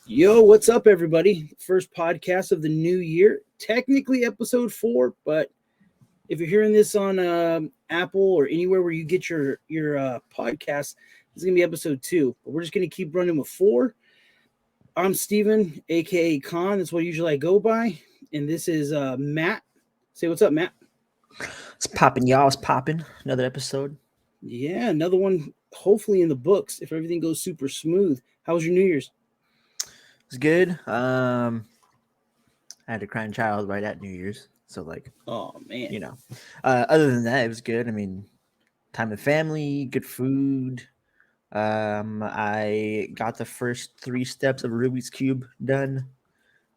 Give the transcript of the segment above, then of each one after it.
Yo, what's up, everybody? First podcast of the new year. Technically, episode 4, but if you're hearing this on Apple or anywhere where you get your podcast, this is gonna be episode 2. But we're just gonna keep running with 4. I'm Steven, aka Khan. That's what usually I go by, and this is Matt. Say what's up, Matt. It's popping, y'all. It's popping. Another episode. Yeah, another one. Hopefully in the books if everything goes super smooth. How was your New Year's? It's good. I had a crying child right at New Year's, so Oh man. you know. Other than that, it was good. I mean, time with family, good food. I got the first 3 steps of Rubik's cube done,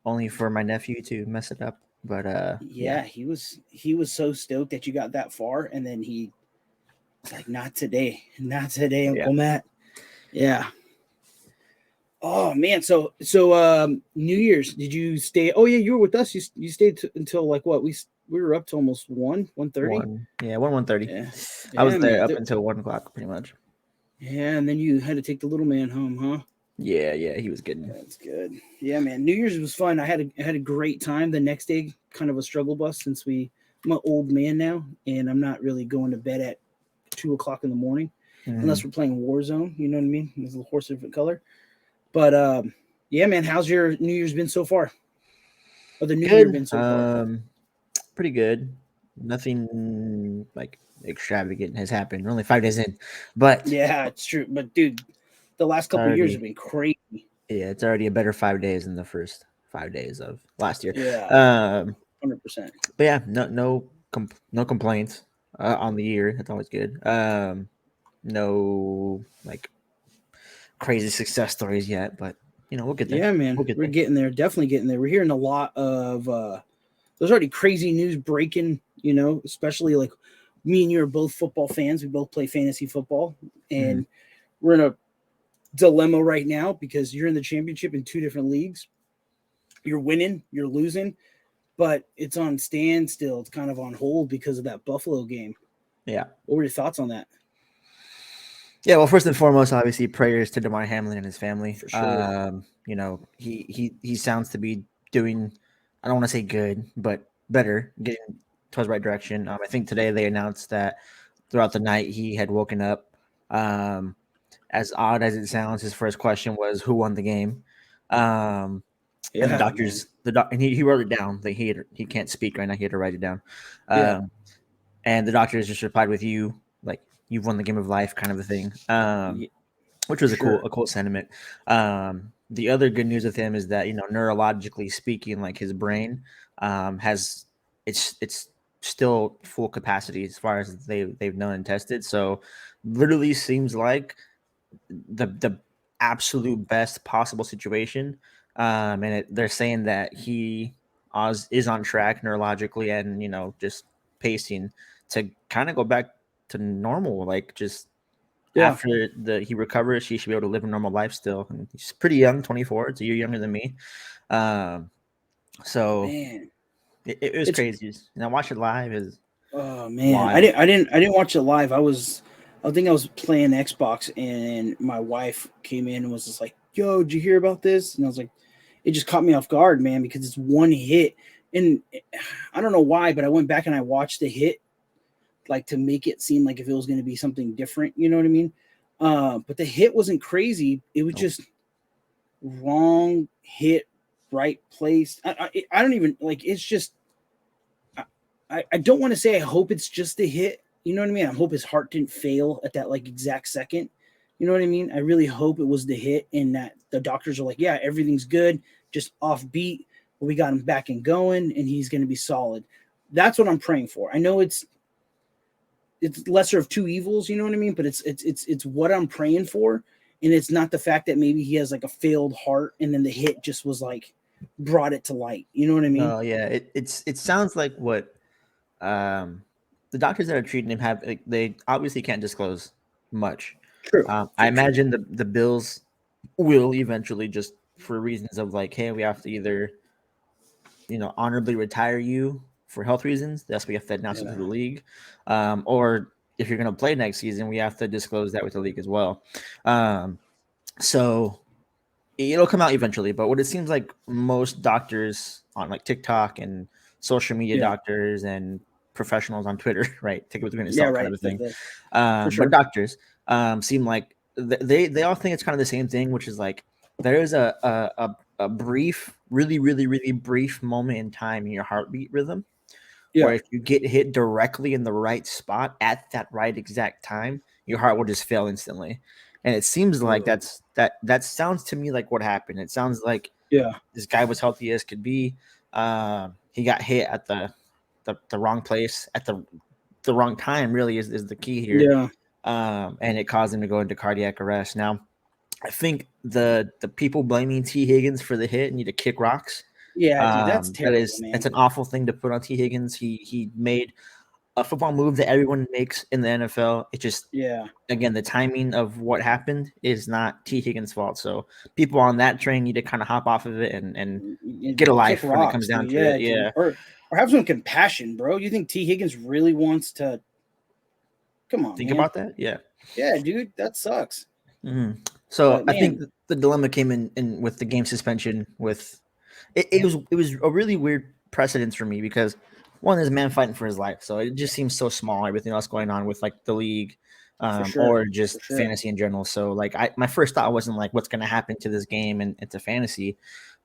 only for my nephew to mess it up. But yeah, Yeah, he was so stoked that you got that far, and then he was like, "Not today, not today, yeah, Uncle Matt." Yeah. Oh man. So New Year's, did you stay? Oh yeah, you were with us. You stayed until like what? We were up to almost 1:30. 1:30. Yeah. I was Yeah, there man. up until 1 o'clock, pretty much. Yeah, and then you had to take the little man home, huh? Yeah, he was getting. That's good. Yeah, man. New Year's was fun. I had a great time. The next day, kind of a struggle bus since I'm an old man now, and I'm not really going to bed at 2 o'clock in the morning unless Mhm. we're playing Warzone. You know what I mean? It's a horse of a different color. But yeah, man. How's your New Year's been so far? Or the New Year Good. been so far? Pretty good. Nothing like extravagant has happened. We're only 5 days in, but Yeah, it's true. But dude, the last it's couple years have already been crazy. it's already a better 5 days than the first 5 days of last year. Yeah, Um, 100%. but yeah, no complaints on the year. That's always good. No like crazy success stories yet, but we'll get there. Yeah, man. We'll get We're there. getting there. Definitely getting there. We're hearing a lot of there's already crazy news breaking, especially like me and you are both football fans. We both play fantasy football, Mhm. and we're in a dilemma right now because you're in the championship in 2 different leagues. You're winning, you're losing, but it's on standstill. It's kind of on hold because of that Buffalo game. Yeah. What were your thoughts on that? Yeah, well, first and foremost, obviously, prayers to Damar Hamlin and his family. For sure. He sounds to be doing, I don't want to say good, but better, getting towards the right direction. I think today they announced that throughout the night he had woken up. Um, as odd as it sounds, his first question was, "Who won the game?" Um, and the Yeah, man. doctors, and he wrote it down. Like he can't speak right now. He had to write it down. Yeah, Um, and the doctors just replied with you, like you've won the game of life, kind of a thing. yeah, Which for was a sure. cool sentiment. The other good news with him is that neurologically speaking, like his brain has it's still full capacity as far as they've known and tested. So literally seems like the absolute best possible situation. They're saying that he is on track neurologically and just pacing to kind of go back to normal, like just Yeah, after he recovers, he should be able to live a normal life still. And he's pretty young, 24. It's a year younger than me. Um, so man. it was It's crazy. And I watched it live. Is Oh man, I wild. didn't, I didn't, I didn't watch it live. I think I was playing Xbox, and my wife came in and was just like, "Yo, did you hear about this?" And I was like, "It just caught me off guard, man, because it's one hit." And I don't know why, but I went back and I watched the hit, like to make it seem like if it was going to be something different. You know what I mean? But the hit wasn't crazy. It was Nope. just wrong hit, right place. I don't even like. It's just I don't want to say I hope it's just a hit. You know what I mean? I hope his heart didn't fail at that like exact second. You know what I mean? I really hope it was the hit and that the doctors are like, yeah, everything's good, just off beat, but we got him back and going and he's going to be solid. That's what I'm praying for. I know it's lesser of two evils, you know what I mean? But it's what I'm praying for, and it's not the fact that maybe he has like a failed heart and then the hit just was like brought it to light. You know what I mean? Oh yeah, it sounds like what um, the doctors that are treating him have. Like, they obviously can't disclose much. True, I true, true. imagine the Bills will eventually, just for reasons of like, hey, we have to either honorably retire you for health reasons. That's what we have to announce it to Yeah. the league. Or if you're going to play next season, we have to disclose that with the league as well. Um, so it'll come out eventually. But what it seems like most doctors on like TikTok and social media Yeah. doctors and professionals on Twitter, right? Take it with a grain of Yeah. salt, kind Right. of a thing. For But sure. doctors seem like they all think it's kind of the same thing, which is like there is a brief, really brief moment in time in your heartbeat rhythm where Yeah. if you get hit directly in the right spot at that right exact time, your heart will just fail instantly. And it seems like Ugh. that sounds to me like what happened. It sounds like Yeah. this guy was healthy as could be. He got hit at the wrong place at the wrong time. Really is the key here, Yeah. and it caused him to go into cardiac arrest. Now, I think the people blaming T Higgins for the hit need to kick rocks. Yeah, dude, that's terrible, That's man. an awful thing to put on T Higgins. He made a football move that everyone makes in the NFL. It just Yeah. again the timing of what happened is not T Higgins' fault. So people on that train need to kind of hop off of it and get a Kick life when it comes rocks, down dude. to Yeah, it. dude. Yeah, Or have some compassion, bro. You think T Higgins really wants to? Come on, think man. about that. Yeah. Yeah, dude, that sucks. Mhm. So But I think man, the dilemma came in with the game suspension. With it was a really weird precedence for me because one is a man fighting for his life, so it just seems so small. Everything else going on with like the league, for sure, or for just sure. fantasy in general. So like my first thought wasn't like what's going to happen to this game and it's a fantasy.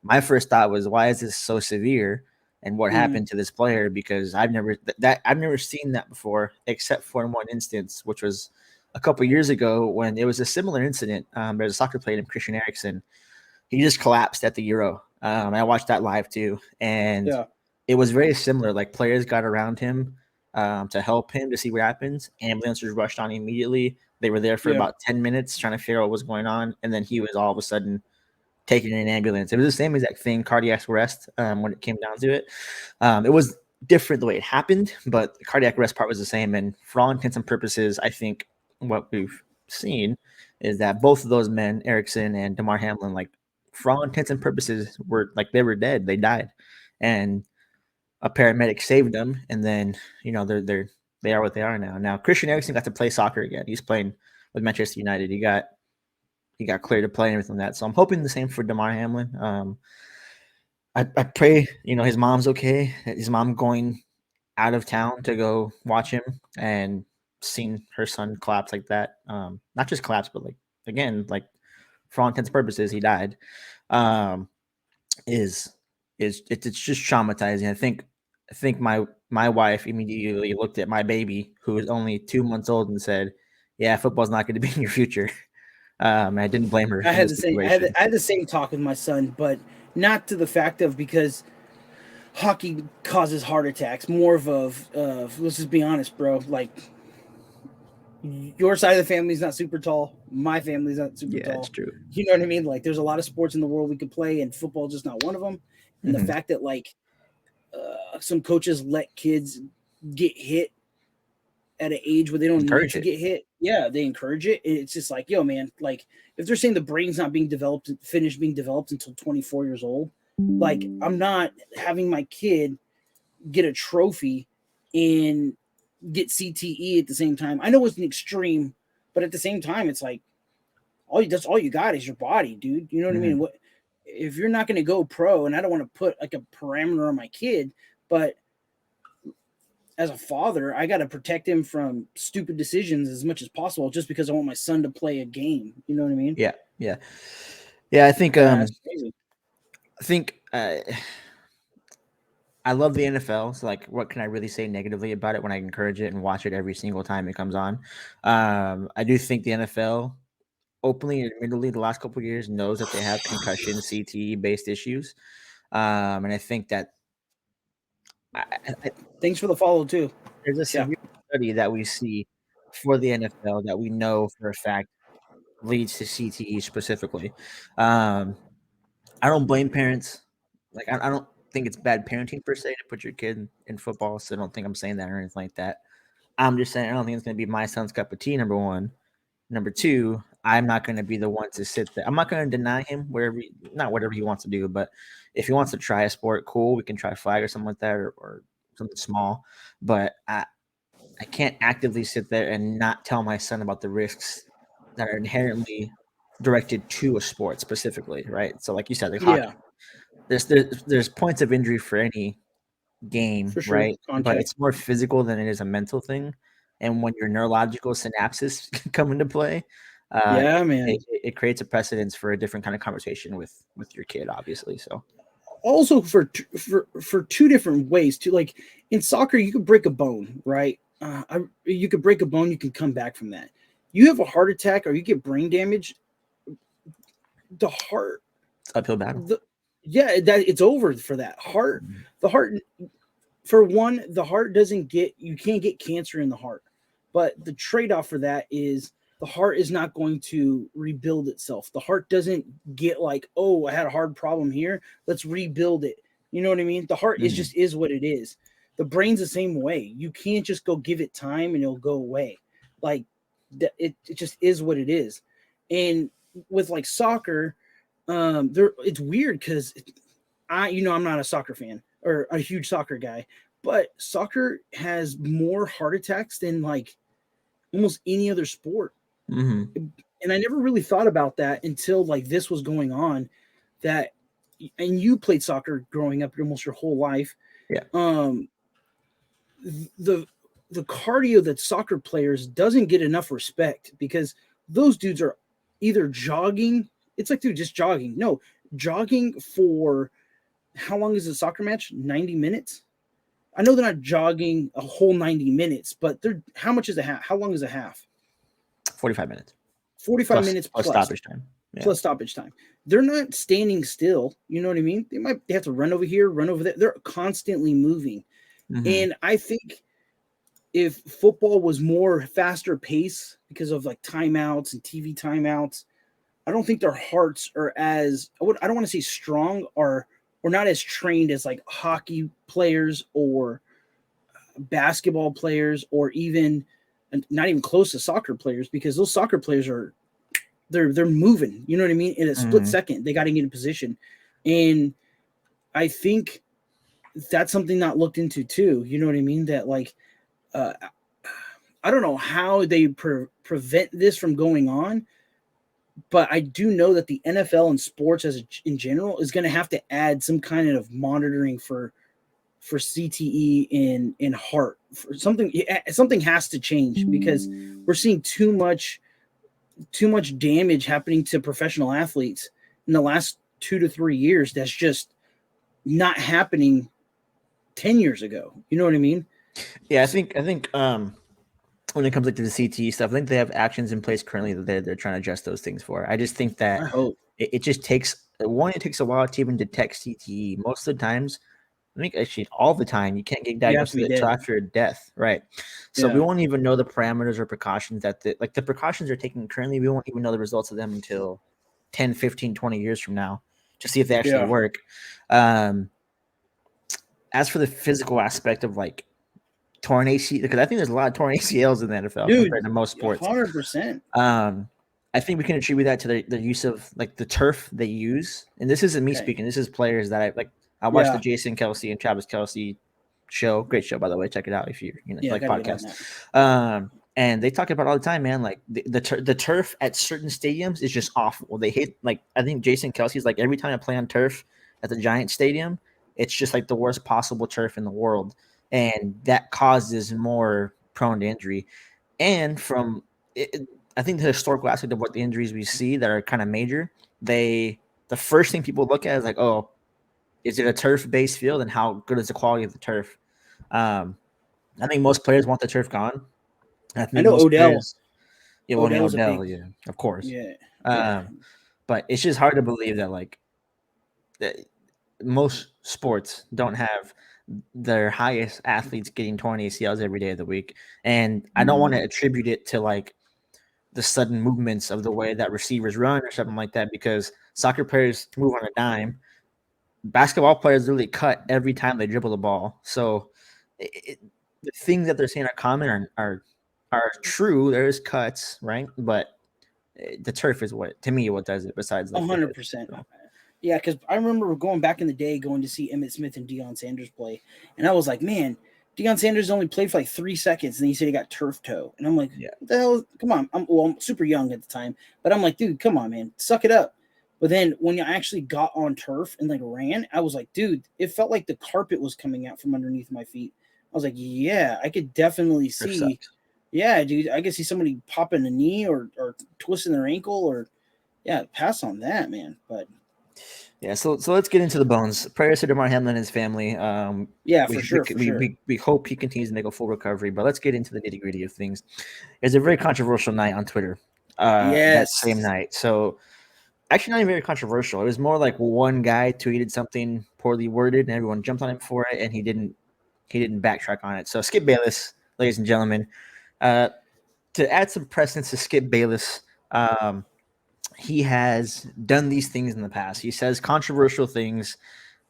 My first thought was why is this so severe and what Hmm. happened to this player because I've never seen that before except for in one instance, which was a couple years ago when it was a similar incident. There's a soccer player named Christian Eriksen. He just collapsed at the Euro. I watched that live too, and Yeah, it was very similar. Like players got around him to help him to see what happens. Ambulances rushed on immediately. They were there for yeah, about 10 minutes trying to figure out what was going on, and then he was all of a sudden taken in an ambulance. It was the same exact thing, cardiac arrest. When it came down to it, it was different the way it happened, but the cardiac arrest part was the same. And for all intents and purposes, I think what we've seen is that both of those men, Erickson and Damar Hamlin, like for all intents and purposes, were like they were dead. They died, and a paramedic saved them. And then they are what they are now. Now Christian Eriksen got to play soccer again. He's playing with Manchester United. He got cleared to play and everything like that. So I'm hoping the same for Damar Hamlin. I pray his mom's okay. His mom going out of town to go watch him and seeing her son collapse like that. Not just collapse, but like again, like for all intents and purposes, he died. Um, is it's just traumatizing. I think my wife immediately looked at my baby, who was only 2 months old, and said, "Yeah, football's not going to be in your future." I didn't blame her I in had this the same. situation. I had the same talk with my son, but not to the fact of because hockey causes heart attacks. More of let's just be honest, bro. Like your side of the family is not super tall. My family's not super Yeah, it's tall. true. You know what I mean? Like there's a lot of sports in the world we could play, and football just not one of them. And the Mhm. fact that like some coaches let kids get hit at an age where they don't need Encourage to it. get hit, yeah, they encourage it. It's just like, yo, man, like if they're saying the brain's not being developed, finished being developed until 24 years old, like I'm not having my kid get a trophy and get CTE at the same time. I know it's an extreme, but at the same time, it's like that's all you got is your body, dude. You know what I mean? Mhm. What if you're not going to go pro? And I don't want to put like a parameter on my kid, but as a father, I got to protect him from stupid decisions as much as possible, just because I want my son to play a game. You know what I mean? Yeah, yeah, yeah. I think Yeah, it's crazy. I think I love the NFL. So, like, what can I really say negatively about it when I encourage it and watch it every single time it comes on? I do think the NFL openly and admittedly the last couple of years knows that they have concussion CTE based issues, and I think that I, Thanks for the follow too. there's a Yeah, severe study that we see for the NFL that we know for a fact leads to CTE specifically. Um, I don't blame parents. Like I don't think it's bad parenting per se to put your kid in football. So I don't think I'm saying that or anything like that. I'm just saying I don't think it's going to be my son's cup of tea. Number one. Number two, I'm not going to be the one to sit there. I'm not going to deny him not whatever he wants to do, but if he wants to try a sport, cool. We can try flag or something like that, or something small. But I can't actively sit there and not tell my son about the risks that are inherently directed to a sport specifically, right? So like you said, like Yeah, hockey, there's points of injury for any game, for sure. right? But Contact. it's more physical than it is a mental thing. And when your neurological synapses come into play, Yeah, man. it creates a precedence for a different kind of conversation with your kid, obviously. So Also for two different ways too. Like in soccer, you could break a bone, right? You could break a bone, you can come back from that. You have a heart attack or you get brain damage, the heart, it's uphill battle. the yeah, that it's over for that heart. Mhm. The heart, for one, the heart doesn't get you can't get cancer in the heart, but the trade off for that is the heart is not going to rebuild itself. The heart doesn't get like, oh, I had a hard problem here, let's rebuild it. You know what I mean? The heart is Mhm. just is what it is. The brain's the same way. You can't just go give it time and it'll go away. Like it just is what it is. And with like soccer, there it's weird because I'm not a soccer fan or a huge soccer guy, but soccer has more heart attacks than like almost any other sport. Mhm. And I never really thought about that until like this was going on. That and you played soccer growing up almost your whole life. Yeah. Um, the the cardio that soccer players doesn't get enough respect because those dudes are either jogging. It's like, dude, just jogging. No, jogging for how long is a soccer match? 90 minutes. I know they're not jogging a whole 90 minutes, but they're how much is a half? How long is a half? 45 minutes 45 minutes plus plus stoppage time. Yeah. plus stoppage time. They're not standing still. You know what I mean? They have to run over here, run over there. They're constantly moving. Mhm. And I think if football was more faster pace because of like timeouts and TV timeouts, I don't think their hearts are as I don't want to say strong or not as trained as like hockey players or basketball players or even not even close to soccer players because those soccer players are they're moving, you know what I mean? In a split Mhm. second, they got to get in position. And I think that's something not looked into too. You know what I mean? That like uh, I don't know how they prevent this from going on, but I do know that the NFL and sports in general is going to have to add some kind of monitoring for CTE in heart. For something has to change because we're seeing too much damage happening to professional athletes in the last 2 to 3 years that's just not happening 10 years ago. You know what I mean? Yeah, So, I think when it comes like to the CTE stuff, I think they have actions in place currently that they're trying to adjust those things for. I just think I that hope. it just takes one. It takes a while to even detect CTE. Most of the times, I think actually all the time, you can't get You have diagnosed to be with it until dead. after death, right? So we Yeah. won't even know the parameters or precautions that the precautions are taking currently. We won't even know the results of them until 10, 15, 20 years from now to see if they actually Yeah. work. Um, as for the physical aspect of like torn ACL, because I think there's a lot of torn ACLs in the NFL Dude, compared to most sports. 100%. Um, I think we can attribute that to the use of like the turf they use. And this isn't me Okay. speaking. This is players that I like. I watched the Yeah. Jason Kelsey and Travis Kelsey show. Great show, by the way. Check it out if you Yeah, I like got to get on podcasts. that. And they talk about all the time, man. Like the turf at certain stadiums is just awful. They hit like I think Jason Kelsey's like every time I play on turf at the Giant Stadium, it's just like the worst possible turf in the world, and that causes more prone to injury. And from I think the historical aspect of what the injuries we see that are kind of major, the first thing people look at is like, oh, is it a turf based field and how good is the quality of the turf? Um, I think most players want the turf gone. I I think know most Odell. players, yeah, well, Odell's a Odell, big, yeah, of course. yeah, yeah. Um, but it's just hard to believe that like that most sports don't have their highest athletes getting torn ACLs every day of the week, and I don't want to attribute it to like the sudden movements of the way that receivers run or something like that because soccer players move on a dime. Basketball players really cut every time they dribble the ball. So the things that they're saying are common are true. There is cuts, right? But the turf is what to me what does it besides like the hit. 100%. So. Yeah, because I remember going back in the day going to see Emmett Smith and Deion Sanders play, and I was like, man, Deion Sanders only played for like 3 seconds, and he said he got turf toe. And I'm like, Yeah, what the hell? Come on. I'm super young at the time, but I'm like, dude, come on, man, suck it up. But then when I actually got on turf and like ran, I was like, dude, it felt like the carpet was coming out from underneath my feet. I was like, yeah, I could definitely turf see. sucks. Yeah, dude, I could see somebody popping a knee or twisting their ankle or yeah, pass on that, man. But Yeah, so let's get into the bones. Prayers to Damar Hamlin and his family. yeah, We, for we sure, for we sure. we hope he continues to make a full recovery. But let's get into the nitty gritty of things. It's a very controversial night on Twitter. That same Yes. night. So actually, not even very controversial. It was more like one guy tweeted something poorly worded, and everyone jumped on him for it, and he didn't backtrack on it. So Skip Bayless, ladies and gentlemen, uh, to add some precedence to Skip Bayless. He has done these things in the past. He says controversial things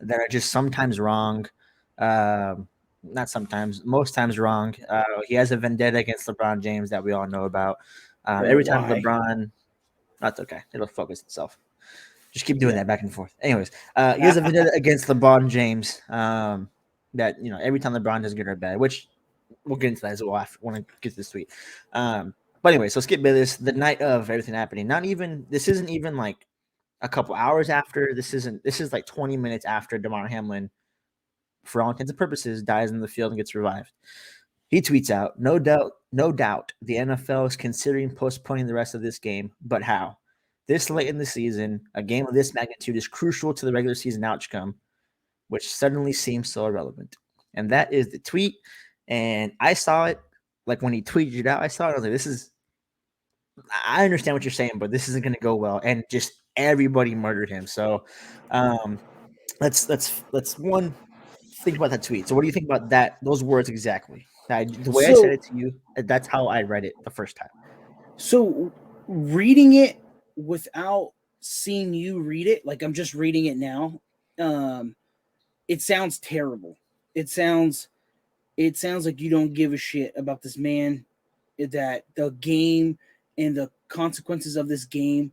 that are just sometimes wrong. Not sometimes, most times wrong. He has a vendetta against LeBron James that we all know about. Every time Why? LeBron, that's okay. It'll focus itself. Just keep doing Yeah. that back and forth. Anyways, he has a vendetta against LeBron James. That every time LeBron does good or bad, which we'll get into that as well. I want to get to this tweet. But anyway, so Skip Bayless, the night of everything happening. Not even this isn't even like a couple hours after. This is like 20 minutes after Damar Hamlin, for all intents and purposes, dies in the field and gets revived. He tweets out, no doubt, the NFL is considering postponing the rest of this game, but how? This late in the season, a game of this magnitude is crucial to the regular season outcome, which suddenly seems so irrelevant. And that is the tweet. And I saw it, like when he tweeted it out, I saw it. I was like, I understand what you're saying, but this isn't going to go well. And just everybody murdered him. So let's one think about that tweet. So what do you think about that? Those words exactly. The way I said So it to you, that's how I read it the first time. so reading it without seeing you read it, like I'm just reading it now, um, it sounds terrible. It sounds it sounds like you don't give a shit about this man, that the game and the consequences of this game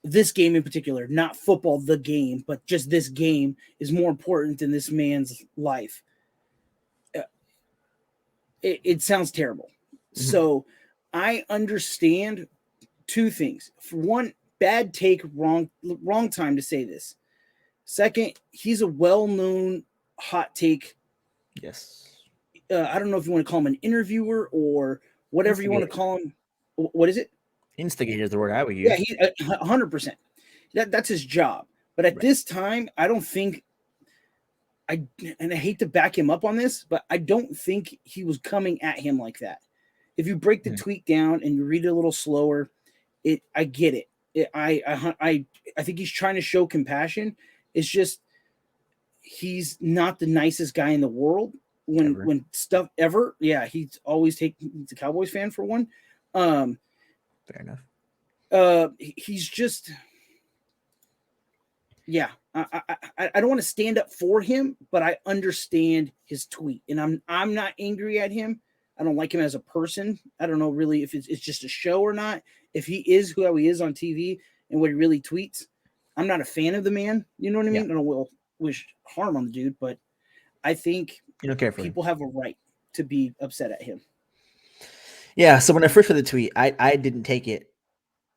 in particular, not football, the game, but just this game is more important than this man's life. Uh, it sounds terrible. Mhm. So I understand two things. For one, bad take, wrong time to say this. Second, he's a well-known hot take. Yes. I don't know if you want to call him an interviewer or whatever you want to Instigator. call him. What is it? Instigator is the word I would Yeah, use. he 100%. That's his job. But at Right. this time, I don't think I and I hate to back him up on this, but I don't think he was coming at him like that. If you break the Mhm. tweet down and you read it a little slower, I get it. I think he's trying to show compassion. It's just he's not the nicest guy in the world Ever. when stuff ever. Yeah, he's a Cowboys fan for one. Um Fair enough. he's just yeah. I don't want to stand up for him, but I understand his tweet, and I'm not angry at him. I don't like him as a person. I don't know really if it's just a show or not. If he is who he is on TV and what he really tweets, I'm not a fan of the man. You know what I Yeah. mean? I don't will wish harm on the dude, but I think You don't care for him. people have a right to be upset at him. Yeah. So when I first read the tweet, I didn't take it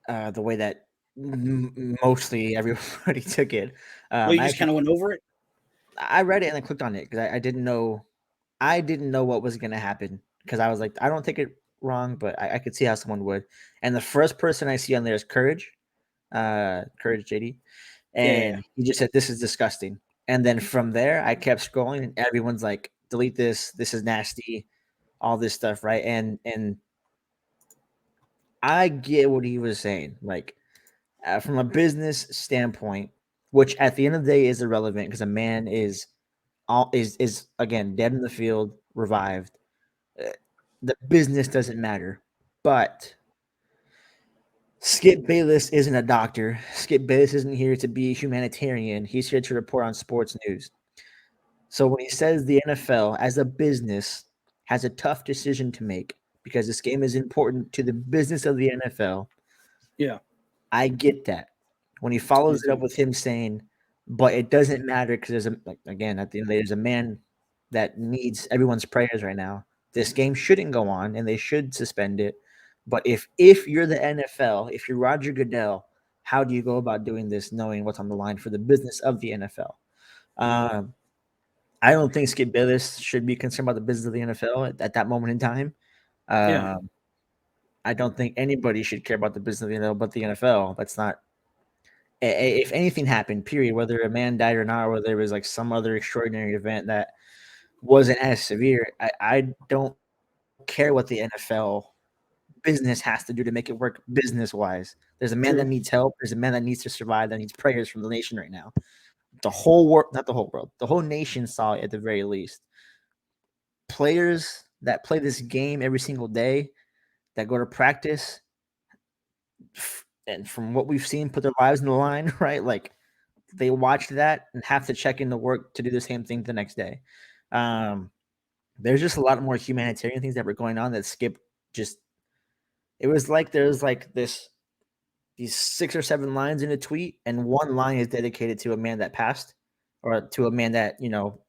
the way that mostly everybody took it. Well, you I just kind actually of went over it. I read it and I clicked on it because I didn't know what was gonna happen because I was like, I don't take it wrong, but I could see how someone would. And the first person I see on there is Courage, Courage JD, Yeah, and he just said, "This is disgusting." And then from there, I kept scrolling, and everyone's like, "Delete this. This is nasty." All this stuff, right? And I get what he was saying, like from a business standpoint, which at the end of the day is irrelevant because a man is again dead in the field, revived. Uh, The business doesn't matter, but Skip Bayless isn't a doctor. Skip Bayless isn't here to be a humanitarian. He's here to report on sports news. So when he says the NFL as a business has a tough decision to make because this game is important to the business of the NFL, yeah, I get that. When he me follows it up too. with him saying, "But it doesn't matter because there's a like again at the end of the day, there's a man that needs everyone's prayers right now. This game shouldn't go on, and they should suspend it. But if you're the NFL, if you're Roger Goodell, how do you go about doing this, knowing what's on the line for the business of the NFL? Um, I don't think Skip Bayless should be concerned about the business of the NFL at that moment in time. Yeah. Um, I don't think anybody should care about the business of the NFL but the NFL. That's not. If anything happened, period, whether a man died or not, or whether there was like some other extraordinary event that wasn't as severe, I don't care what the NFL business has to do to make it work business wise. There's a man that True. needs help. There's a man that needs to survive. That needs prayers from the nation right now. The whole world, not the whole world, the whole nation saw it at the very least. Players that play this game every single day, that go to practice, and from what we've seen, put their lives in the line, right? Like they watch that and have to check into work to do the same thing the next day. Um, there's just a lot more humanitarian things that were going on that Skip just. It was like there's like these 6 or 7 lines in a tweet, and one line is dedicated to a man that passed, or to a man that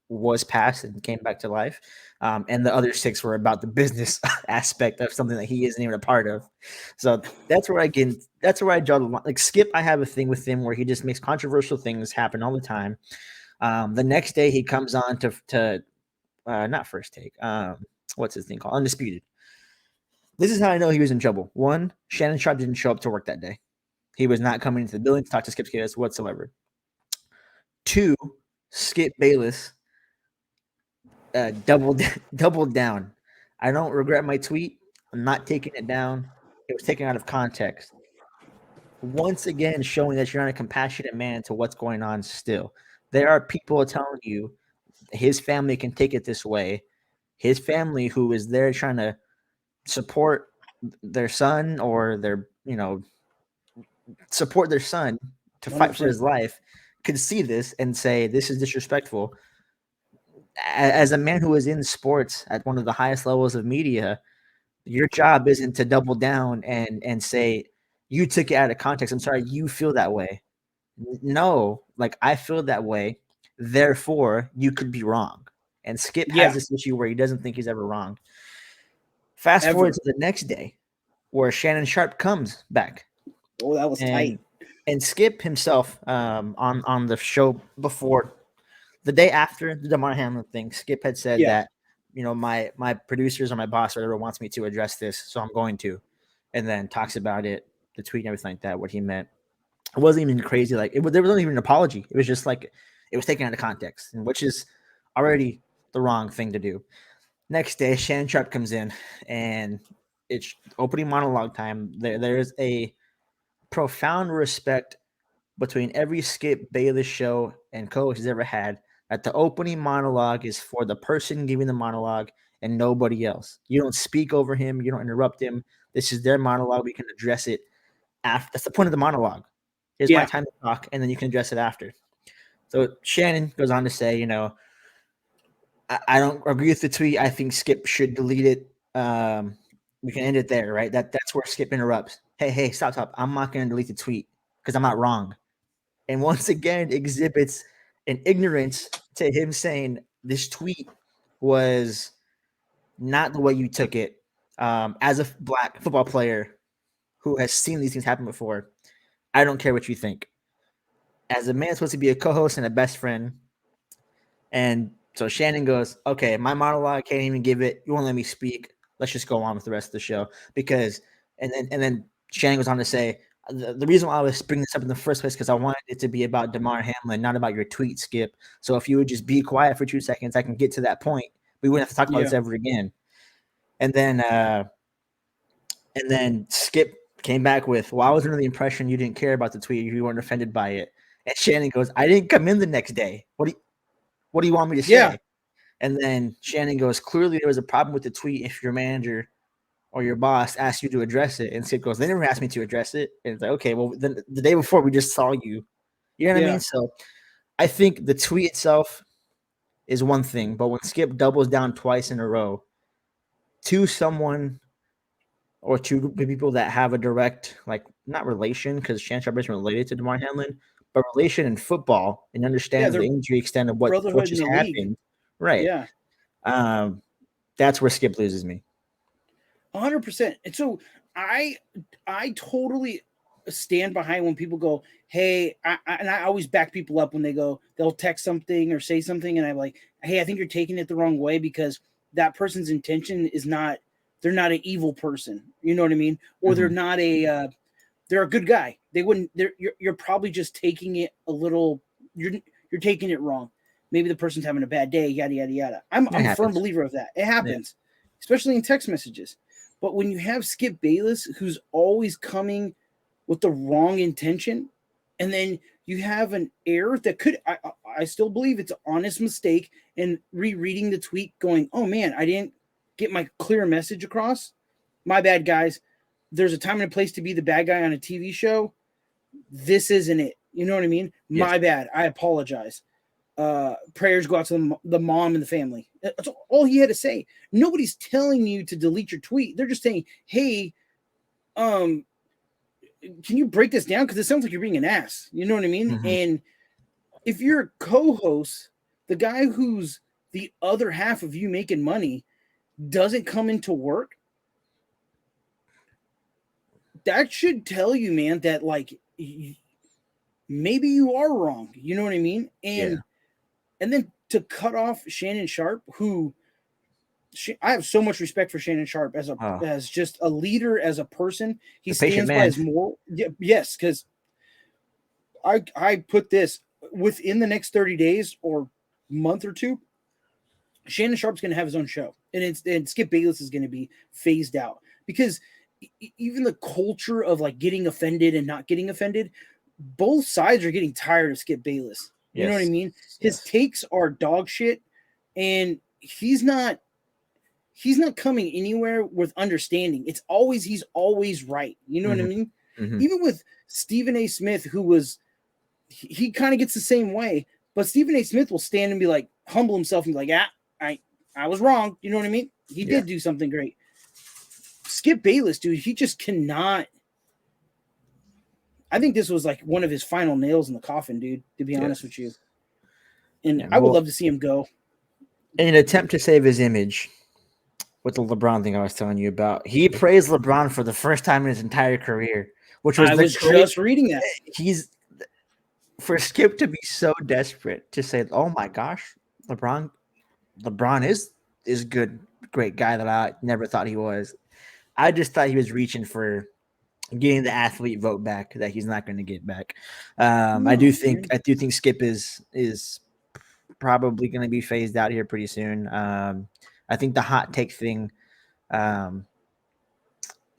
was passed and came back to life, and the other 6 were about the business aspect of something that he isn't even a part of. So that's where I draw the line. Like Skip, I have a thing with him where he just makes controversial things happen all the time. The next day he comes on to not First Take. What's his thing called? Undisputed. This is how I know he was in trouble. One, Shannon Sharp didn't show up to work that day. He was not coming into the building to talk to Skip Bayless whatsoever. 2, Skip Bayless doubled down. I don't regret my tweet. I'm not taking it down. It was taken out of context. Once again, showing that you're not a compassionate man to what's going on still. There are people telling you his family can take it this way. His family, who is there trying to support their son, or support their son to fight for 100%. his life, could see this and say this is disrespectful. As a man who is in sports at one of the highest levels of media, your job isn't to double down and say you took it out of context. I'm sorry, you feel that way. No, like I feel that way. Therefore, you could be wrong. And Skip has Yeah. this issue where he doesn't think he's ever wrong. Fast forward Ever. to the next day, where Shannon Sharp comes back, Oh, that was tight. and Skip himself on the show before, the day after the Damar Hamlin thing, Skip had said Yeah. that my producers or my boss or whatever wants me to address this, so I'm going to, and then talks about it, the tweet and everything like that, what he meant. It wasn't even crazy. Like there wasn't even an apology. It was just like it was taken out of context, which is already the wrong thing to do. Next day, Shannon Sharp comes in, and it's opening monologue time. There's a profound respect between every Skip Bayless show and co-host he's ever had, that the opening monologue is for the person giving the monologue and nobody else. You don't speak over him. You don't interrupt him. This is their monologue. We can address it after. That's the point of the monologue. Here's my Yeah. time to talk, and then you can address it after. So Shannon goes on to say, I don't agree with the tweet. I think Skip should delete it. We can end it there, right? That's where Skip interrupts. Hey, stop. I'm not going to delete the tweet because I'm not wrong. And once again exhibits an ignorance to him saying this tweet was not the way you took it. As a black football player who has seen these things happen before, I don't care what you think. As a man supposed to be a co-host and a best friend, and so Shannon goes, okay, my monologue can't even give it. You won't let me speak. Let's just go on with the rest of the show because, and then Shannon goes on to say, the reason why I was bringing this up in the first place because I wanted it to be about Damar Hamlin, not about your tweet, Skip. So if you would just be quiet for 2 seconds, I can get to that point. We wouldn't have to talk about this ever again. And then Skip came back with, well, I was under the impression you didn't care about the tweet. You weren't offended by it. And Shannon goes, I didn't come in the next day. What do you want me to say? Yeah. And then Shannon goes, clearly there was a problem with the tweet if your manager or your boss asked you to address it. And Skip goes, they never asked me to address it. And it's like, okay, well, then the day before we just saw you. You know what I mean? So I think the tweet itself is one thing, but when Skip doubles down twice in a row to someone or to people that have a direct, like, not relation, because Shannon Sharp isn't related to Damar Hamlin, but relation in football and understands the injury extent of what brotherhood in just the league. happened. Right. Yeah. That's where Skip loses me. 100%. And so I I totally stand behind when people go, hey, and I always back people up when they'll text something or say something, and I'm like, hey, I think you're taking it the wrong way because that person's intention is not, they're not an evil person, you know what I mean, or they're Mhm. not they're a good guy. They wouldn't. You're probably just taking it a little. You're taking it wrong. Maybe the person's having a bad day. Yada yada yada. It I'm a firm happens. believer of that. It Yeah. happens, especially in text messages. But when you have Skip Bayless, who's always coming with the wrong intention, and then you have an error that could, I still believe it's an honest mistake, and rereading the tweet, going, oh man, I didn't get my clear message across. My bad, guys. There's a time and a place to be the bad guy on a TV show. This isn't it. You know what I mean? Yes. My bad. I apologize. Prayers go out to the mom and the family. That's all he had to say. Nobody's telling you to delete your tweet. They're just saying, hey, um, can you break this down? Because it sounds like you're being an ass. You know what I mean? Mhm. And if you're a co-host, the guy who's the other half of you making money doesn't come into work, that should tell you, man, that like maybe you are wrong. You know what I mean? Yeah. And then to cut off Shannon Sharp, who I have so much respect for Shannon Sharp Oh, as just a leader, as a person. He the patient stands by man. his moral. Yes, because I put this within the next 30 days or month or two, Shannon Sharp's going to have his own show, and Skip Bayless is going to be phased out because even the culture of like getting offended and not getting offended, both sides are getting tired of Skip Bayless. You know what I Yes. mean? His Yes. takes are dog shit, and he's not coming anywhere with understanding. He's always right. You know what I Mhm. mean? Mhm. Even with Stephen A. Smith, who was he kind of gets the same way, but Stephen A. Smith will stand and be like, humble himself and be like, yeah, I was wrong. You know what I mean? He Yeah. did do something great. Skip Bayless, dude, he just cannot. I think this was like one of his final nails in the coffin, dude, to be honest with you. Yes. And Yeah. I would Well, love to see him go. in an attempt to save his image, with the LeBron thing I was telling you about, he praised LeBron for the first time in his entire career, which was I the was great. just reading that. He's for Skip to be so desperate to say, "Oh my gosh, LeBron, LeBron is good, great guy that I never thought he was." I just thought he was reaching for getting the athlete vote back that he's not going to get back. I do No, think man. I do think Skip is probably going to be phased out here pretty soon. I think the hot take thing. Um,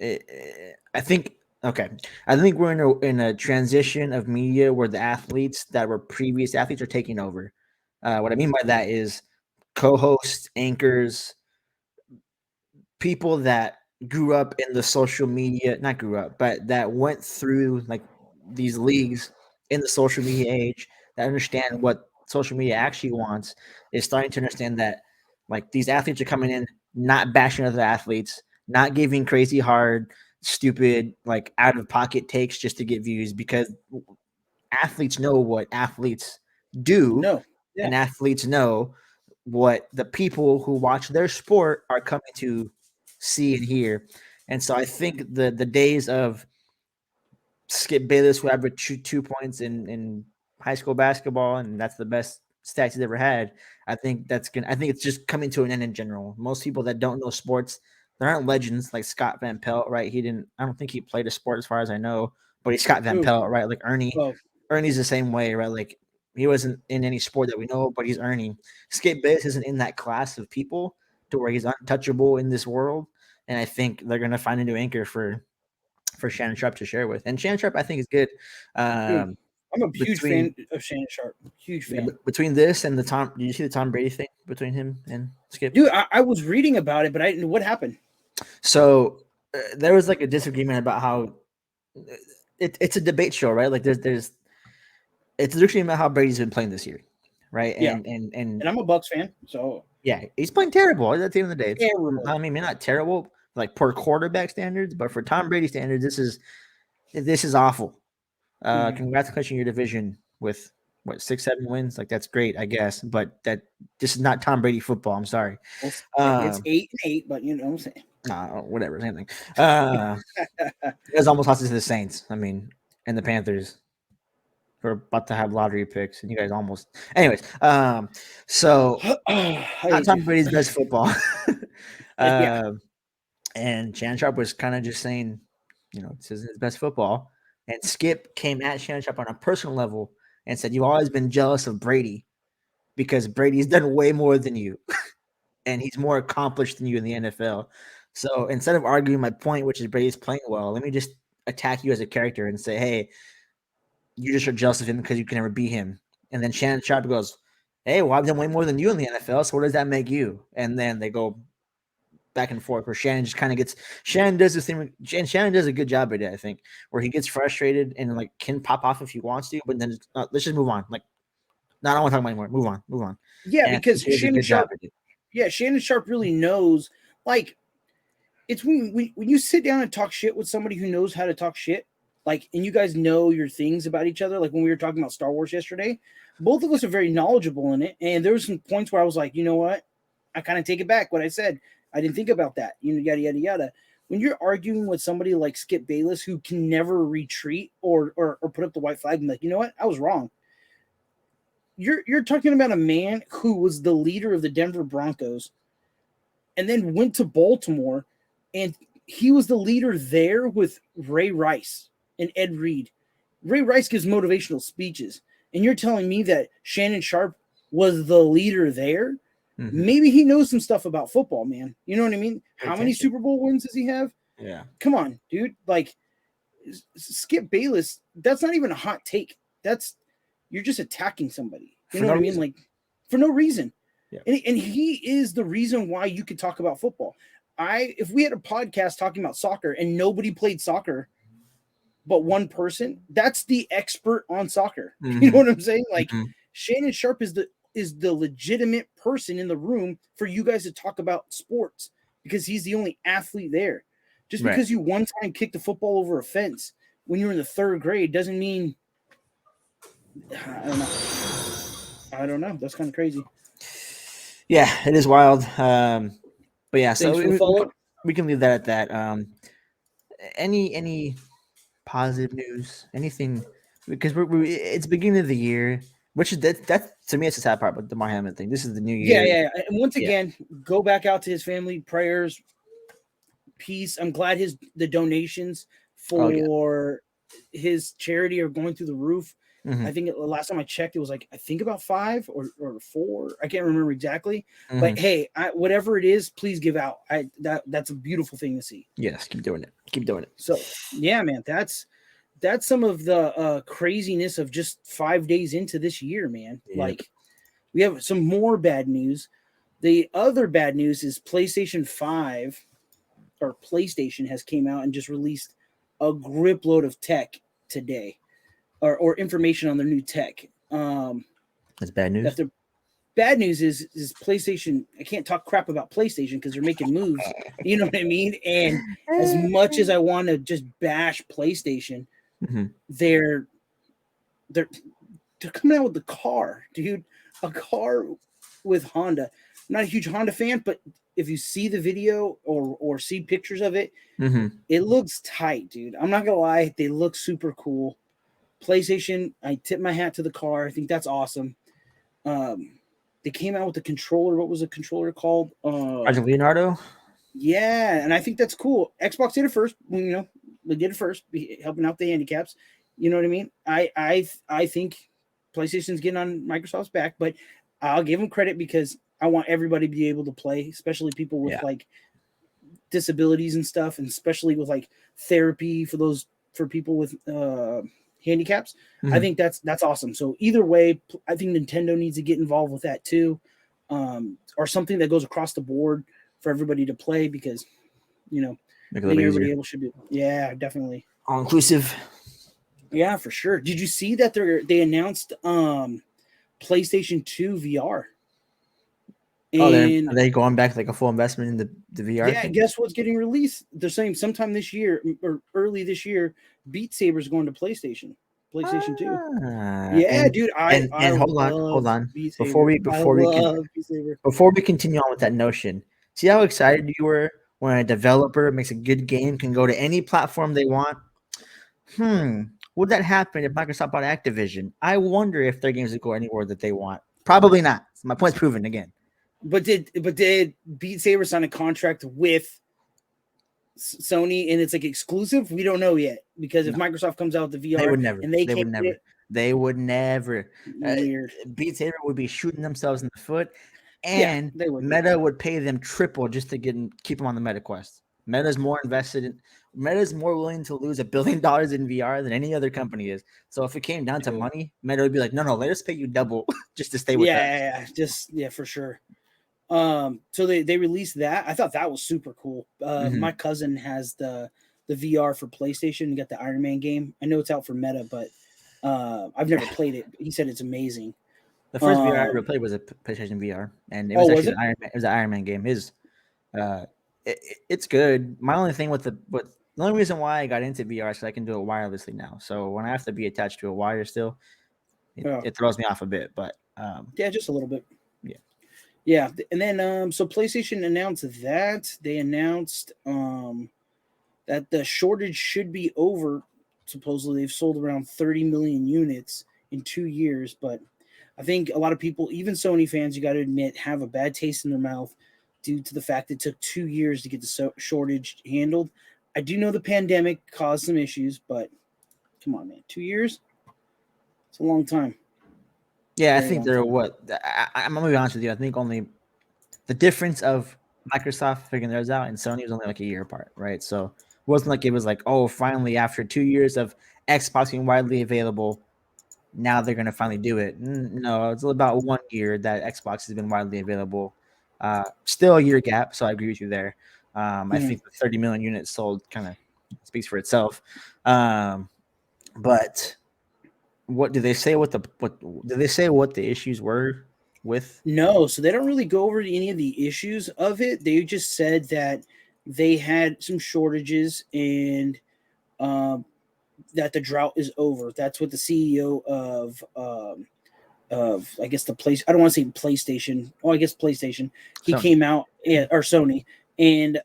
I think okay. I think we're in a transition of media where the athletes that were previous athletes are taking over. What I mean by that is co-hosts, anchors, people that grew up in the social media, not grew up, but that went through like these leagues in the social media age that understand what social media actually wants is starting to understand that like these athletes are coming in not bashing other athletes, not giving crazy hard, stupid, like out of pocket takes just to get views because athletes know what athletes do No. Yeah. and athletes know what the people who watch their sport are coming to see and hear. And so I think the days of Skip Bayless who averaged 2 points in high school basketball and that's the best stats he's ever had. I think it's just coming to an end in general. Most people that don't know sports, there aren't legends like Scott Van Pelt, right? I don't think he played a sport as far as I know, but he's Scott Van Who? Pelt, right? Like Ernie. Oh, Ernie's the same way, right? Like he wasn't in any sport that we know, but he's Ernie. Skip Bayless isn't in that class of people to where he's untouchable in this world. And I think they're gonna find a new anchor for Shannon Sharp to share with. And Shannon Sharp, I think, is good. dude, Um, I'm a huge between fan of Shannon Sharp. Huge yeah, fan. between this and the Tom, did you see the Tom Brady thing between him and Skip? Dude, I was reading about it, but what happened? So there was like a disagreement about how it's a debate show, right? Like there's it's a disagreement about how Brady's been playing this year, right? Yeah. And And I'm a Bucks fan, so yeah, he's playing terrible. At the end of the day, it's terrible. I mean, maybe not terrible like per quarterback standards, but for Tom Brady standards, this is awful. Mhm. Congrats on clinching your division with what 6-7 wins. Like that's great, I guess, but this is not Tom Brady football. I'm sorry. Well, it's 8-8, but you know what I'm saying. Whatever, same thing. You guys almost lost to the Saints. I mean, and the Panthers. We're about to have lottery picks, and you guys almost. Anyways, so not Tom Brady's best football. Yeah. And Shannon Sharp was kind of just saying, this isn't his best football. And Skip came at Shannon Sharp on a personal level and said, "You've always been jealous of Brady because Brady's done way more than you, and he's more accomplished than you in the NFL. So instead of arguing my point, which is Brady's playing well, let me just attack you as a character and say, hey, you just are jealous of him because you can never beat him." And then Shannon Sharp goes, "Hey, well, I've done way more than you in the NFL, so what does that make you?" And then they go back and forth where Shannon just kind of gets – Shannon does this thing – and Shannon does a good job at it, I think, where he gets frustrated and, like, can pop off if he wants to, but then let's just move on. Like, no, I don't want to talk about it anymore. Move on. Yeah, and because Shannon Sharp really knows, like, it's when you sit down and talk shit with somebody who knows how to talk shit, like, and you guys know your things about each other. Like when we were talking about Star Wars yesterday, both of us are very knowledgeable in it. And there were some points where I was like, you know what? I kind of take it back what I said. I didn't think about that, yada, yada, yada. When you're arguing with somebody like Skip Bayless, who can never retreat or put up the white flag and be like, you know what? I was wrong. You're talking about a man who was the leader of the Denver Broncos and then went to Baltimore, and he was the leader there with Ray Rice and Ed Reed. Ray Rice gives motivational speeches, and you're telling me that Shannon Sharp was the leader there? Mm-hmm. Maybe he knows some stuff about football, man. You know what I mean? How many Super Bowl wins does he have? Yeah. Come on, dude. Like, Skip Bayless, that's not even a hot take. You're just attacking somebody. You know what I mean? Like, for no reason. Yeah. And he is the reason why you could talk about football. If we had a podcast talking about soccer and nobody played soccer but one person, that's the expert on soccer. Mm-hmm. You know what I'm saying? Like, Shannon Sharp is the legitimate person in the room for you guys to talk about sports because he's the only athlete there. Just because you one time kicked a football over a fence when you were in the 3rd grade doesn't mean I don't know. That's kind of crazy. Yeah, it is wild. But yeah, so we can leave that at that. Any positive news? Anything? Because it's beginning of the year, which is that to me it's the sad part. But the Damar Hamlin thing. This is the new year. Yeah. And once again, go back out to his family. Prayers, peace. I'm glad the donations for his charity are going through the roof. Mm-hmm. I think the last time I checked, it was like, I think about 5 or 4. I can't remember exactly. Mm-hmm. But hey, whatever it is, please give out. That's a beautiful thing to see. Yes, keep doing it. So yeah, man, that's some of the craziness of just 5 days into this year, man. Yep. Like, we have some more bad news. The other bad news is PlayStation 5 or PlayStation has came out and just released a grip load of tech today. Or information on their new tech. That's bad news. The bad news is PlayStation. I can't talk crap about PlayStation because they're making moves. You know what I mean? And as much as I want to just bash PlayStation, mm-hmm. they're coming out with the car, dude. A car with Honda. I'm not a huge Honda fan, but if you see the video or see pictures of it, mm-hmm. it looks tight, dude. I'm not gonna lie, they look super cool. PlayStation, I tip my hat to the car. I think that's awesome. They came out with the controller. What was the controller called? Project Leonardo? Yeah, and I think that's cool. Xbox did it first. They did it first, helping out the handicaps. You know what I mean? I think PlayStation's getting on Microsoft's back, but I'll give them credit because I want everybody to be able to play, especially people with like disabilities and stuff, and especially with like therapy for people with handicaps. Mm-hmm. I think that's awesome. So either way, I think Nintendo needs to get involved with that too, or something that goes across the board for everybody to play because, everybody able should be. Yeah, definitely all inclusive. Yeah, for sure. Did you see that they announced PlayStation 2 VR? And are they going back like a full investment in the VR? Yeah, guess what's getting released? They're saying sometime this year or early this year, Beat Saber is going to PlayStation. PlayStation 2. Ah, Yeah, dude, I and hold love on. Beat Before Saber. I love Beat Saber. we continue on with that notion, see how excited you were when a developer makes a good game, can go to any platform they want. Would that happen if Microsoft bought Activision? I wonder if their games would go anywhere that they want. Probably not. My point's proven again. But did Beat Saber sign a contract with Sony and it's like exclusive? We don't know yet because if No, Microsoft comes out with the they VR would never. and they They can't would get never. it, They would never. weird. Beat Saber would be shooting themselves in the foot, Yeah, and they would. Meta would pay them triple just to keep them on the Meta Quest. Meta's more invested in. Meta's more willing to lose $1 billion in VR than any other company is. So if it came down to money, Meta would be like, no, let us pay you double just to stay with us. Yeah, for sure. So they released that. I thought that was super cool. My cousin has the VR for PlayStation. You got the Iron Man game. I know it's out for Meta, but I've never played it. He said it's amazing. The first VR I ever played was a PlayStation VR, and it was Oh, was actually it? It was an Iron Man game. Uh, it's good. My only thing with the only reason why I got into VR is because I can do it wirelessly now. So when I have to be attached to a wire still, it throws me off a bit. But yeah, just a little bit. Yeah. Yeah, and then so PlayStation announced that they announced that the shortage should be over. Supposedly, they've sold around 30 million units in 2 years, but I think a lot of people, even Sony fans, you got to admit, have a bad taste in their mouth due to the fact it took 2 years to get the shortage handled. I do know the pandemic caused some issues, but come on, man, 2 years? It's a long time. Yeah, I Very think long they're time. what I'm gonna be honest with you. I think only the difference of Microsoft figuring theirs out and Sony was only like a year apart, right? So it wasn't like it was like, oh, finally after 2 years of Xbox being widely available, now they're gonna finally do it. No, it's about 1 year that Xbox has been widely available. Still a year gap, so I agree with you there. I think the 30 million units sold kind of speaks for itself. But what did they say? What did they say? What the issues were with? No, so they don't really go over any of the issues of it. They just said that they had some shortages and that the drought is over. That's what the CEO of I guess the place I don't want to say PlayStation. Oh, I guess PlayStation. He Sony. came out or Sony, and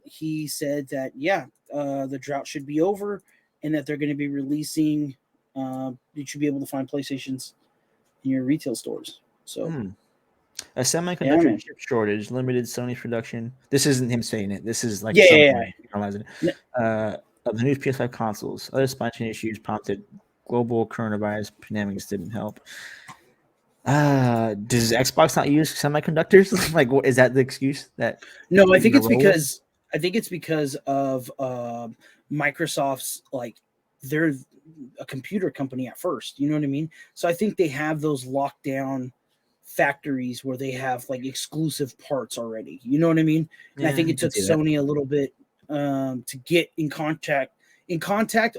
he said that the drought should be over, and that they're going to be releasing. You should be able to find PlayStations in your retail stores. So. A semiconductor chip shortage limited Sony's production. This isn't him saying it. This is like analyzing it. Of the new PS5 consoles. Other supply chain issues prompted global coronavirus pandemics didn't help. Does Xbox not use semiconductors? Like, what is that the excuse? That no, I think it's because of Microsoft's like they're a computer company at first. You know what I mean? So I think they have those lockdown factories where they have like exclusive parts already. You know what I mean? And I think it took Sony a little bit to get in contact,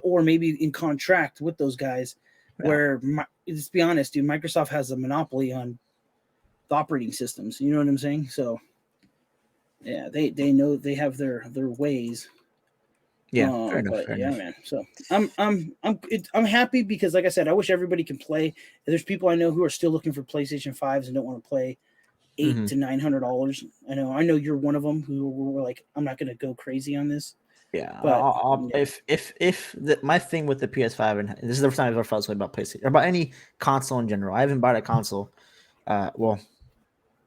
or maybe in contract with those guys. Yeah. Where let's be honest, dude, Microsoft has a monopoly on the operating systems. You know what I'm saying? So yeah, they know they have their ways. Yeah, fair enough. But yeah, man. So I'm happy because, like I said, I wish everybody can play. There's people I know who are still looking for PlayStation 5s and don't want to play $800 to $900. I know you're one of them who were like, I'm not going to go crazy on this. Yeah, but my thing with the PS5, and this is the first time I've ever felt this way about PlayStation or about any console in general. I haven't bought a console. Well,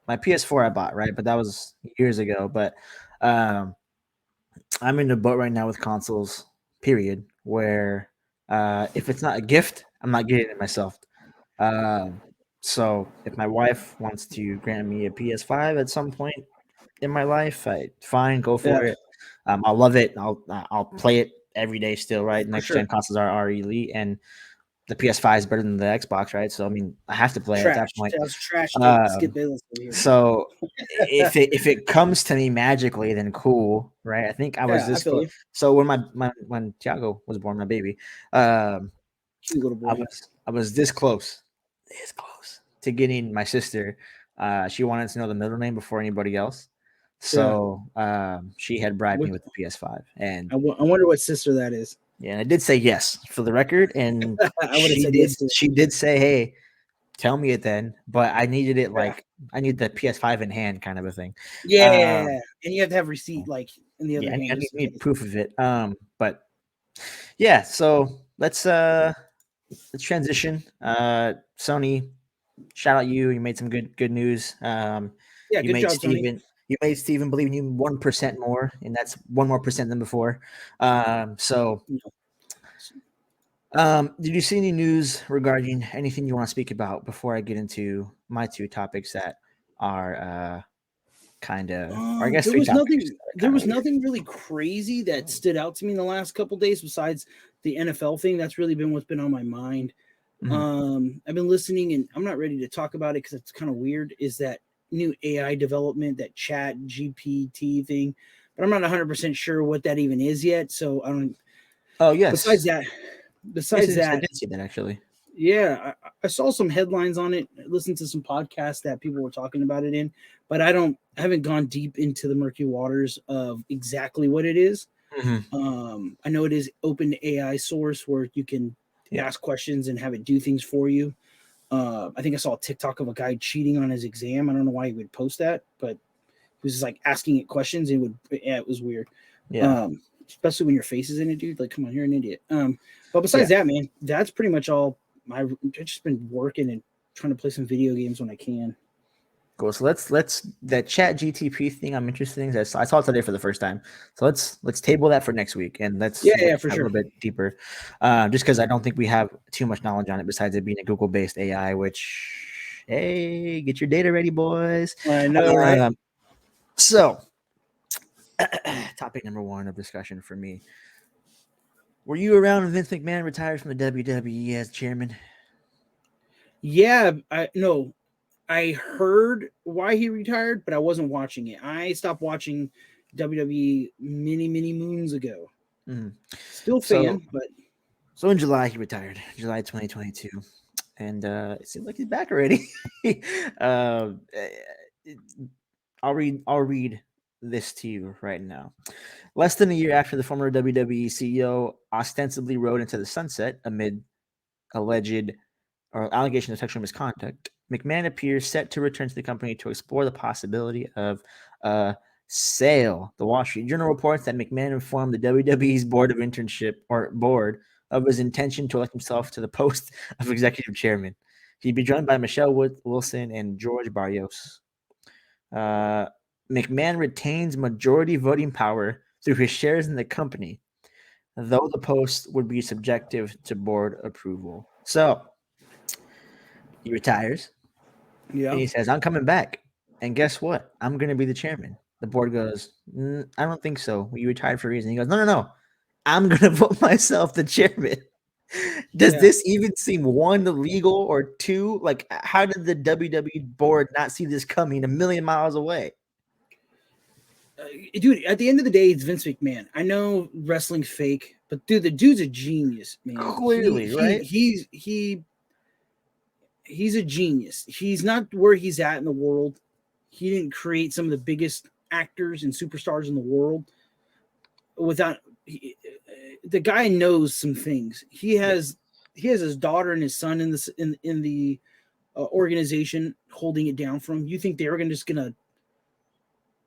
my PS4 I bought, right, but that was years ago. But I'm in a boat right now with consoles, period, where if it's not a gift, I'm not getting it myself. So if my wife wants to grant me a PS5 at some point in my life, fine, go for it. I'll love it. I'll play it every day still, right? Next gen consoles are elite, and the PS5 is better than the Xbox, right? So I mean, I have to play it at that point. That was trash. Skip Bayless over here. So if it comes to me magically, then cool, right? I think I was this close. So when Thiago was born, my baby, little boy, I was this close to getting my sister. She wanted to know the middle name before anybody else. So she had bribed me with the PS5, and I wonder what sister that is. Yeah, I did say yes for the record, and I would have said yes to it. she did say, "Hey, tell me it then," but I needed it Yeah. like I need the PS5 in hand kind of a thing. Yeah, and you have to have receipt like in the other Yeah, hand I just in need case. proof of it. But yeah, so let's transition. Sony, shout out you. You made some good news. Yeah, good job, Tony. You made Steven believe in you 1% more, and that's 1% more than before. So did you see any news regarding anything you want to speak about before I get into my two topics that are kind of, or I guess There three was topics nothing. that are There kind of was weird? nothing really crazy that stood out to me in the last couple days besides the NFL thing. That's really been what's been on my mind. Mhm. I've been listening, and I'm not ready to talk about it because it's kind of weird. Is that new AI development, that Chat GPT thing? But I'm not 100% sure what that even is yet. So I don't. Oh Besides yes, that, yes, besides yes, I that, did see that actually. yeah, I saw some headlines on it. Listened to some podcasts that people were talking about it in, but I haven't gone deep into the murky waters of exactly what it is. Mhm. I know it is open AI source where you can Yeah. ask questions and have it do things for you. I think I saw a TikTok of a guy cheating on his exam. I don't know why he would post that, but he was just like asking it questions. Yeah, it was weird. Yeah. Especially when your face is in it, dude. Like, come on, you're an idiot. But Yeah. besides that, man, that's pretty much all. I've just been working and trying to play some video games when I can. Cool. So let's that Chat GTP thing. I'm interested in. I saw it today for the first time. So let's table that for next week, and let's Yeah, for dive a sure. little bit deeper. Just because I don't think we have too much knowledge on it besides it being a Google based AI. Which, hey, get your data ready, boys. I know, right? So topic number one of discussion for me. Were you around when Vince McMahon retired from the WWE as chairman? Yeah, I no, I heard why he retired, but I wasn't watching it. I stopped watching WWE many moons ago. Mhm. Still So fan, but So in July, he retired, July 2022, and it seems like he's back already. uh, I'll read this to you right now. Less than a year after the former WWE CEO ostensibly rode into the sunset amid alleged or allegation of sexual misconduct, McMahon appears set to return to the company to explore the possibility of a sale. The Wall Street Journal reports that McMahon informed the WWE's board of his intention to elect himself to the post of executive chairman. He'd be joined by Michelle Wilson and George Barrios. Uh, McMahon retains majority voting power through his shares in the company, though the post would be subjective to board approval. So he retires and yeah, he says, I'm coming back. And guess what? I'm going to be the chairman. The board goes, I don't think so. You retired for a reason. He goes, no. I'm going to vote myself the chairman. Does yeah. this even seem one, illegal, or two? Like, how did the WWE board not see this coming a million miles away? Dude, at the end of the day, it's Vince McMahon. I know wrestling's fake, but dude, the dude's a genius, man. Clearly, right? He's a genius. He's not where he's at in the world. He didn't create some of the biggest actors and superstars in the world without. The guy knows some things. Yeah, He has his daughter and his son in this in the organization holding it down for him. You think they were just gonna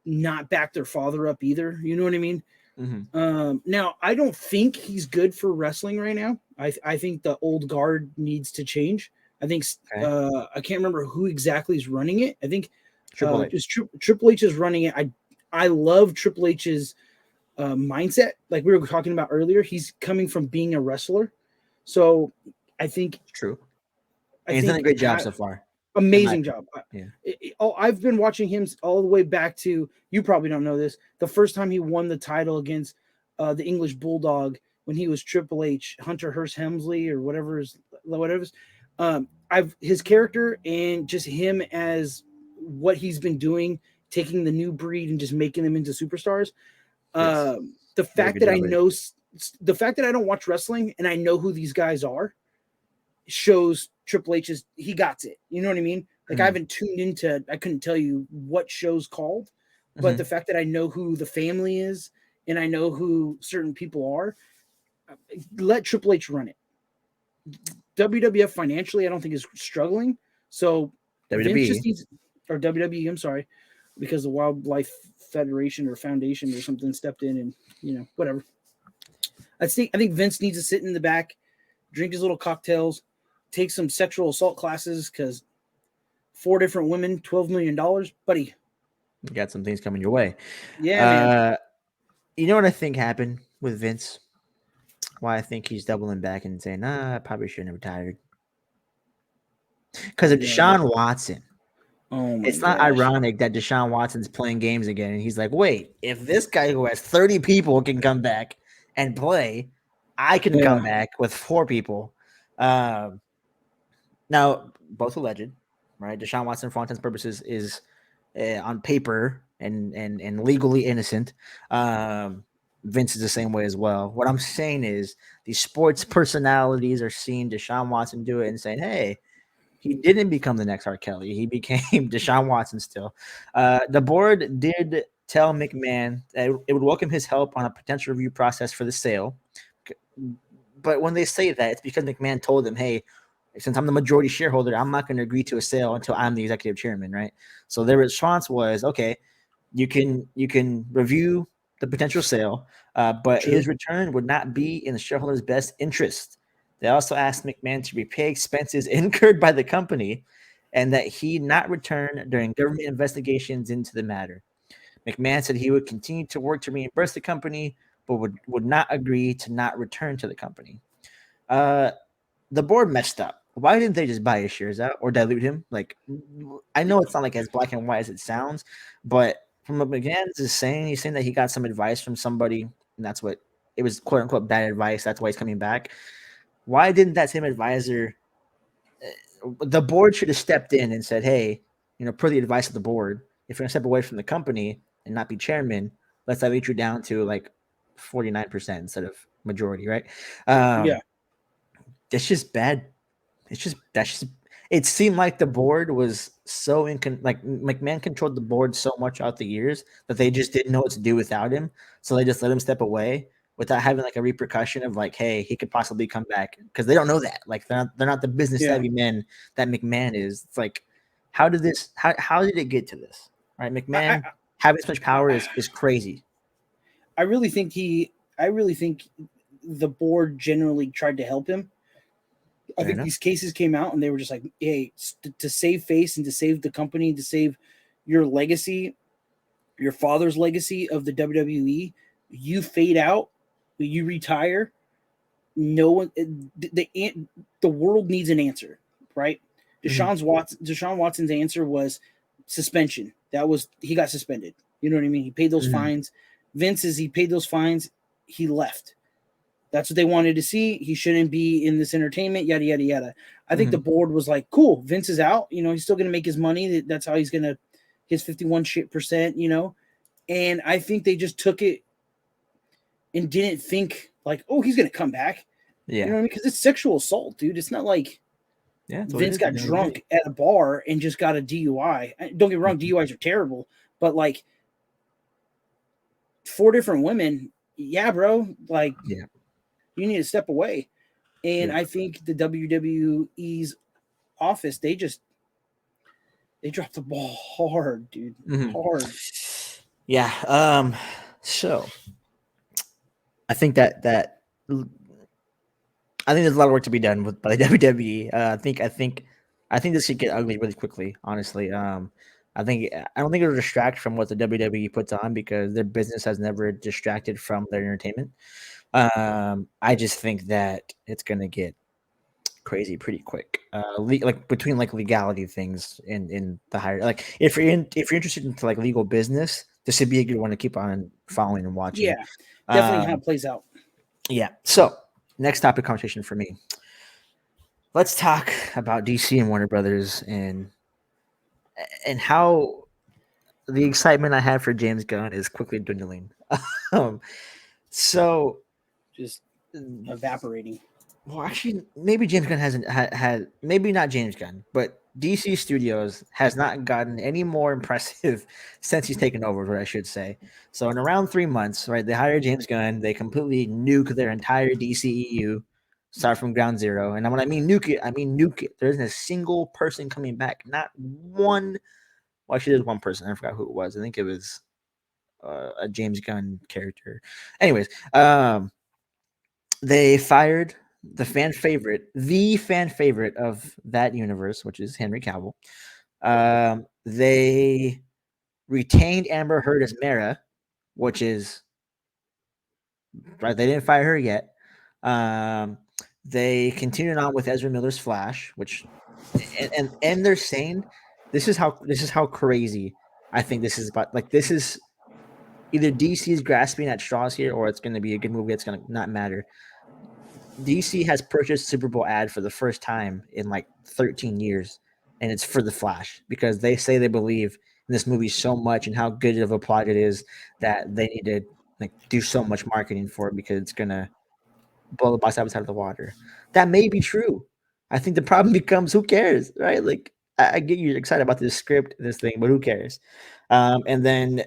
not back their father up either? You know what I mean? mm-hmm. Now, I don't think he's good for wrestling right now. I think the old guard needs to change. I think Okay. I can't remember who exactly is running it. I think Triple H. Triple H is running it. I love Triple H's mindset. Like we were talking about earlier, he's coming from being a wrestler, so I think It's true. I And he's done a think great job so far, in my amazing opinion. job. Yeah. I've been watching him all the way back to, you probably don't know this, the first time he won the title against the English Bulldog when he was Triple H, Hunter Hearst Helmsley or whatever. I've his character and just him as what he's been doing, taking the new breed and just making them into superstars. Yes. The Very fact good that I job, Ed. know the fact that I don't watch wrestling and I know who these guys are shows Triple H's he got it. You know what I mean? Like I Mm-hmm. haven't tuned into, I couldn't tell you what show's called, but Mm-hmm. the fact that I know who the family is and I know who certain people are, let Triple H run it. WWF financially, I don't think is struggling. So Vince just WWE. needs, or WWE, I'm sorry, because the Wildlife Federation or Foundation or something stepped in and whatever. I think Vince needs to sit in the back, drink his little cocktails, take some sexual assault classes because 4 different women, $12 million, buddy. You got some things coming your way. Yeah, man. You know what I think happened with Vince? Why I think he's doubling back and saying, "Nah, I probably shouldn't have retired." Because of Yeah. Deshaun Watson. Oh my It's not gosh. ironic that Deshaun Watson's playing games again, and he's like, "Wait, if this guy who has 30 people can come back and play, I can Yeah. come back with 4 people." Um, Now, both alleged, right? Deshaun Watson, for all intents and purposes, is on paper and legally innocent. Vince is the same way as well. What I'm saying is these sports personalities are seeing Deshaun Watson do it and saying, "Hey, he didn't become the next R. Kelly. He became Deshaun Watson still." The board did tell McMahon that it would welcome his help on a potential review process for the sale. But when they say that, it's because McMahon told them, "Hey, since I'm the majority shareholder, I'm not going to agree to a sale until I'm the executive chairman," right? So their response was, "Okay, you can review the potential sale, but True. his return would not be in the shareholders' best interest." They also asked McMahon to repay expenses incurred by the company and that he not return during government investigations into the matter. McMahon said he would continue to work to reimburse the company, but would not agree to not return to the company. Uh, the board messed up. Why didn't they just buy his shares out or dilute him? Like, I know it's not like as black and white as it sounds, but from what McGann's is saying, he's saying that he got some advice from somebody, and that's what it was, quote unquote, bad advice. That's why he's coming back. Why didn't that same advisor? The board should have stepped in and said, "Hey, per the advice of the board, if you're gonna step away from the company and not be chairman, let's dilute you down to like 49% instead of majority, right?" Yeah. Um, it's just bad. That's just it seemed like the board was so like McMahon controlled the board so much out the years that they just didn't know what to do without him. So they just let him step away without having like a repercussion of like, hey, he could possibly come back because they don't know that. Like they're not the business Yeah. savvy men that McMahon is. It's like, how did it get to this? Right, I, McMahon having so much power is crazy. I really think the board generally tried to help him. I Fair think enough. these cases came out and they were just like, hey, to save face and to save the company, to save your legacy, your father's legacy of the WWE, you fade out, you retire. No one, the world needs an answer, right? Mhm. Deshaun Watson's answer was suspension. He got suspended. You know what I mean? He paid those Mhm. fines. He paid those fines. He left. That's what they wanted to see. He shouldn't be in this entertainment, yada, yada, yada. I think the Mhm. board was like, cool, Vince is out. He's still going to make his money. That's how he's going to, his 51%, And I think they just took it and didn't think like, oh, he's going to come back. You know Yeah. what I mean? Because it's sexual assault, dude. It's not like Yeah, that's what it Vince is at got the end of the day. drunk at a bar and just got a DUI. Don't get me wrong, Mhm. DUIs are terrible, but like 4 different women, yeah, bro, like Yeah. you need to step away. And Yeah. I think the WWE's office, they dropped the ball hard, dude. Mhm. Hard. Yeah. So I think that I think there's a lot of work to be done with by the WWE. I think this could get ugly really quickly. Honestly, I don't think it'll distract from what the WWE puts on because their business has never distracted from their entertainment. I just think that it's gonna get crazy pretty quick. Like between like legality things in the higher like if you're interested into like legal business, this would be a good one to keep on following and watching. Yeah, definitely how Um, it plays out. yeah. So next topic conversation for me. Let's talk about DC and Warner Brothers and how the excitement I had for James Gunn is quickly dwindling. um, so Just evaporating. Well, actually, maybe James Gunn hasn't had maybe not James Gunn, but DC Studios has not gotten any more impressive since he's taken over, what I should say. So in around 3 months, right, they hired James Gunn, they completely nuke their entire DCEU, start from ground zero. And when I mean nuke it, I mean nuke it. There isn't a single person coming back, not one. Well, actually, there's one person. I forgot who it was. I think it was a James Gunn character. Anyways, they fired the fan favorite of that universe, which is Henry Cavill. They retained Amber Heard as Mara, which is right. They didn't fire her yet. Um, they continued on with Ezra Miller's Flash, which and they're saying this is how crazy I think this is. But like this is either DC is grasping at straws here, or it's going to be a good movie. It's going to not matter. DC has purchased Super Bowl ad for the first time in like 13 years, and it's for the Flash because they say they believe in this movie so much and how good of a plot it is that they need to like do so much marketing for it because it's gonna blow the box office out of the water. That may be true. I think the problem becomes who cares, right? Like I get you excited about this script, this thing, but who cares? And then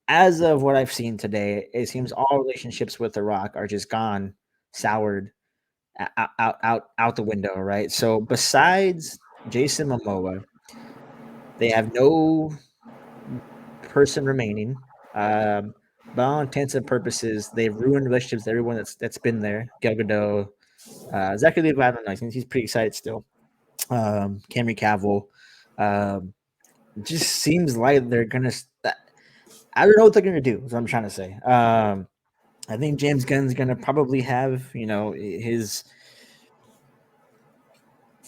as of what I've seen today, it seems all relationships with The Rock are just gone, soured out the window, right? So besides Jason Momoa, they have no person remaining. By all intents and purposes, they've ruined relationships with everyone that's been there. Gal Gadot, Zachary Levi, I don't know. I think he's pretty excited still. Henry Cavill. Just seems like they're gonna. I don't know what they're gonna do. Is what I'm trying to say. I think James Gunn's gonna probably have his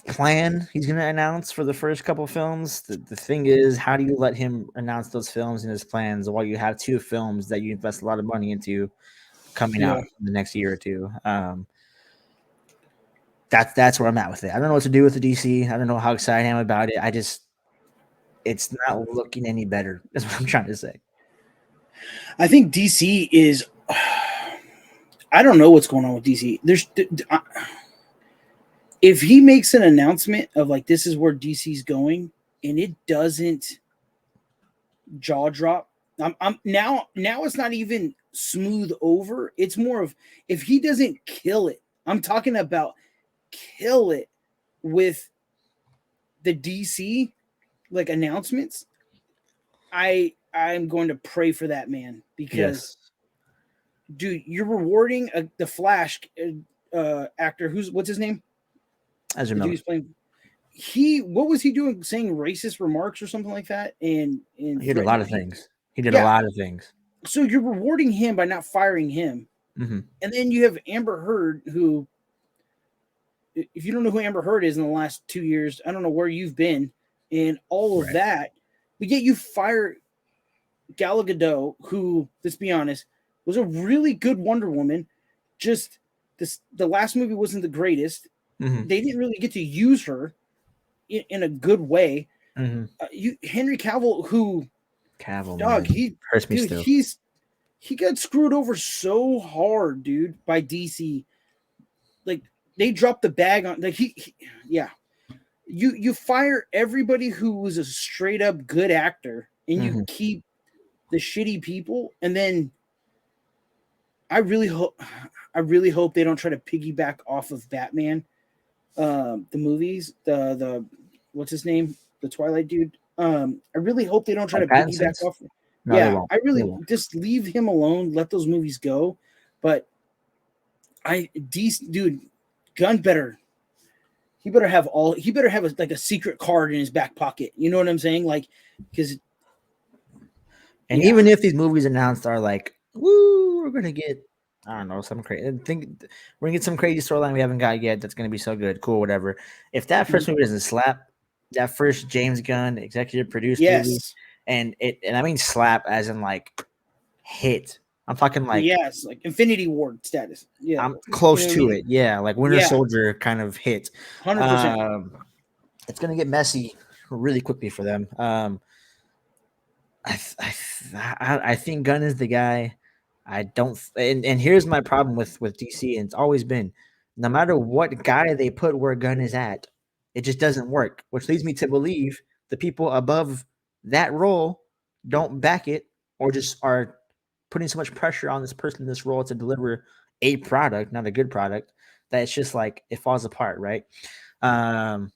plan he's going to announce for the first couple films. The thing is, how do you let him announce those films and his plans while you have two films that you invest a lot of money into coming out Yeah. in the next year or two? That's where I'm at with it. I don't know what to do with the DC. I don't know how excited I am about it. It's not looking any better. That's what I'm trying to say. I think DC is. I don't know what's going on with DC. If he makes an announcement of like this is where DC's going, and it doesn't jaw drop, I'm now it's not even smooth over. It's more of if he doesn't kill it. I'm talking about kill it with the DC like announcements. I'm going to pray for that man because Yes, dude, you're rewarding the Flash actor. What's his name? Ezra The dude Miller. who's playing. What was he doing? Saying racist remarks or something like that, and He did a lot threatening of people. things. He did a Yeah. lot of things. So you're rewarding him by not firing him, Hmm. and then you have Amber Heard, who, if you don't know who Amber Heard is in the last 2 years, I don't know where you've been, and all of Right. that. But yet you fire Gal Gadot, who, let's be honest, was a really good Wonder Woman. Just the last movie wasn't the greatest. Hmm. They didn't really get to use her in a good way. Hmm. Henry Cavill, who, Cavill, dog, man, hurts me dude, still. he got screwed over so hard, dude, by DC. Like they dropped the bag on, like yeah. You fire everybody who was a straight up good actor, and you Hmm. keep the shitty people, and then I really hope they don't try to piggyback off of Batman, the movies, the what's his name, the Twilight dude. I really hope they don't try to Like piggyback Pattinson's? off. No, they Yeah, won't. I They really won't. just leave him alone. Let those movies go. But dude, Gun better. He better have like a secret card in his back pocket. You know what I'm saying? Like, because And yeah, even if these movies announced are like, woo, we're gonna get, I don't know, some crazy. Think we're gonna get some crazy storyline we haven't got yet. That's gonna be so good, cool, whatever. If that first movie doesn't slap, that first James Gunn executive produced movie, yes, and I mean slap as in like hit. I'm talking like yes, like Infinity Ward status. Yeah, I'm you close know what I to mean? it. Yeah, like Winter Yeah, Soldier kind of hit. 100%. Um, it's gonna get messy really quickly for them. I think Gunn is the guy. I don't, and here's my problem with DC, and it's always been no matter what guy they put where Gunn is at, it just doesn't work. Which leads me to believe the people above that role don't back it or just are putting so much pressure on this person in this role to deliver a product, not a good product, that it's just like it falls apart, right? Um,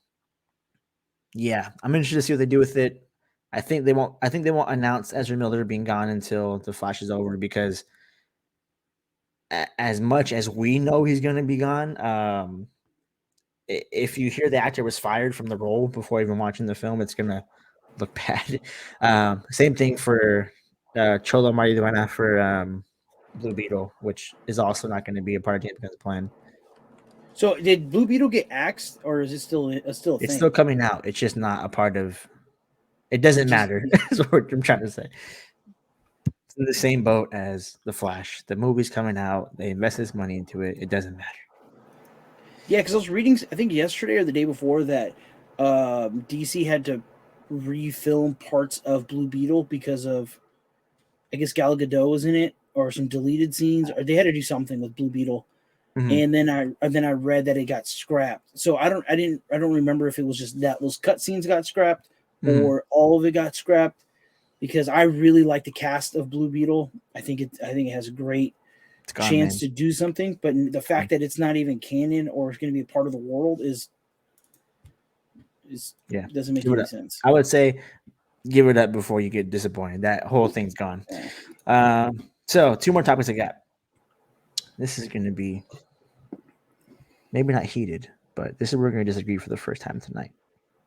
yeah, I'm interested to see what they do with it. I think they won't. I think they won't announce Ezra Miller being gone until the Flash is over because as much as we know he's going to be gone, if you hear the actor was fired from the role before even watching the film, it's going to look bad. Same thing for Cholo Mariduena for Blue Beetle, which is also not going to be a part of James Gunn's plan. So did Blue Beetle get axed, or is it still a It's thing? still coming out. It's just not a part of. It doesn't matter. That's what I'm trying to say. It's in the same boat as the Flash. The movie's coming out. They invest this money into it. It doesn't matter. Yeah, because I was reading, I think yesterday or the day before, that DC had to refilm parts of Blue Beetle because of, I guess Gal Gadot was in it, or some deleted scenes, or they had to do something with Blue Beetle. Mm-hmm. And then I read that it got scrapped. So I don't remember if it was just that those cutscenes got scrapped or all of it got scrapped, because I really like the cast of Blue Beetle. I think it has a great chance to do something, but the fact that it's not even canon or it's going to be a part of the world is doesn't make any sense. I would say give it up before you get disappointed. That whole thing's gone. So 2 more topics I got. This is going to be maybe not heated, but this is where we're going to disagree for the first time tonight.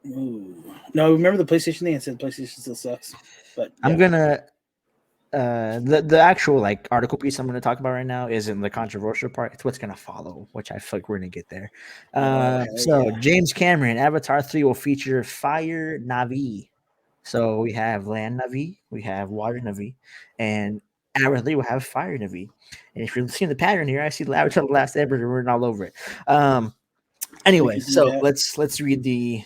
Ooh. No, remember the PlayStation thing? I said PlayStation still sucks, but yeah. I'm gonna the actual like article piece I'm going to talk about right now isn't the controversial part. It's what's going to follow, which I feel like we're going to get there. James Cameron, Avatar 3 will feature fire Na'vi. So we have land Na'vi, we have water Na'vi, and Avatar 3 will have fire Na'vi. And if you're seeing the pattern here, I see the Avatar: The Last Airbender written all over it. Anyway, so let's read the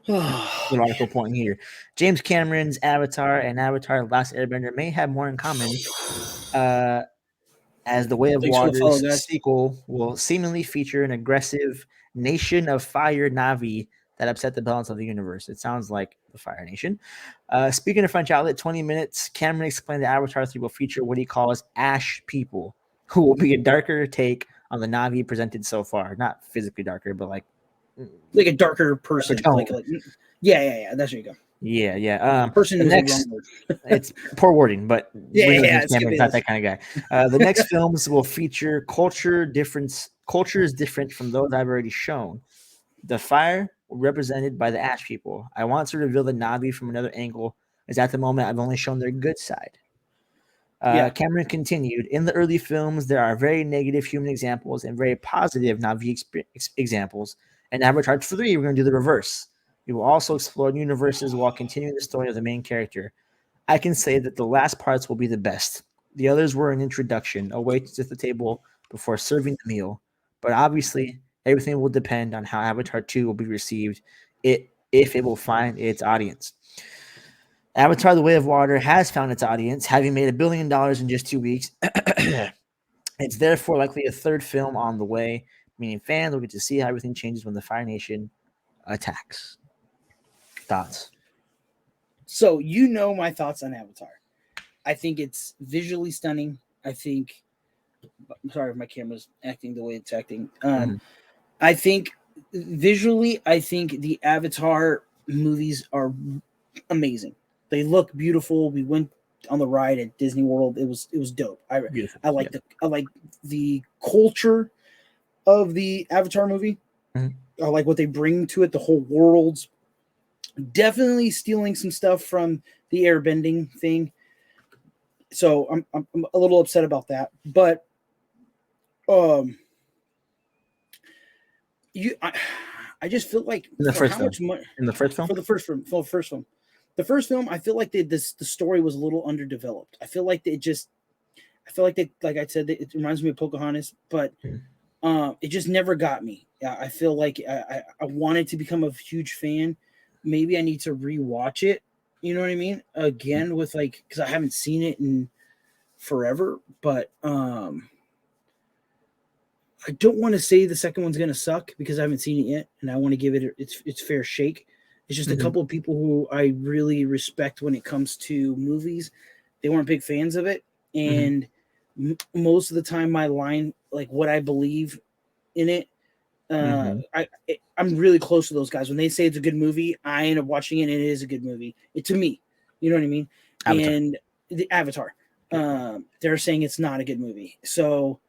article point here. James Cameron's Avatar and Avatar: The Last Airbender may have more in common, as The Way of Water's sequel will seemingly feature an aggressive nation of fire Na'vi that upset the balance of the universe. It sounds like the Fire Nation. Speaking of French outlet 20 Minutes, Cameron explained that Avatar 3 will feature what he calls Ash people, who will be a darker take on the Na'vi presented so far. Not physically darker, but like a darker person. Like yeah. That's where you go. Yeah. Person is next, the wrong word. It's poor wording, but Cameron's not that kind of guy. The next films will feature cultures different from those I've already shown. The fire represented by the Ash people. I want to reveal the Na'vi from another angle, as at the moment I've only shown their good side. Cameron continued, in the early films, there are very negative human examples and very positive Na'vi examples. And Avatar 3, we're going to do the reverse. We will also explore universes while continuing the story of the main character. I can say that the last parts will be the best. The others were an introduction, a way to sit at the table before serving the meal. But obviously, everything will depend on how Avatar 2 will be received, if it will find its audience. Avatar: The Way of Water has found its audience, having made $1 billion in just 2 weeks. It's therefore likely a third film on the way, meaning fans will get to see how everything changes when the Fire Nation attacks. Thoughts? So my thoughts on Avatar. I think it's visually stunning. I'm sorry if my camera's acting the way it's acting. I think visually, the Avatar movies are amazing. They look beautiful. We went on the ride at Disney World. It was dope. I like the culture of the Avatar movie. I like what they bring to it. The whole world's definitely stealing some stuff from the airbending thing. So I'm a little upset about that. But I just feel like in the first film. The first film, I feel like the story was a little underdeveloped. I feel like like I said, it reminds me of Pocahontas, but it just never got me. I feel like I wanted to become a huge fan. Maybe I need to rewatch it. You know what I mean? Again, with because I haven't seen it in forever. But I don't want to say the second one's gonna suck because I haven't seen it yet, and I want to give it its fair shake. It's just a Mhm. couple of people who I really respect when it comes to movies. They weren't big fans of it, Mhm. and most of the time, my line, like what I believe in it, Mhm. I'm really close to those guys. When they say it's a good movie, I end up watching it, and it is a good movie. To me, you know what I mean. Avatar. And the Avatar, Yeah. they're saying it's not a good movie. So,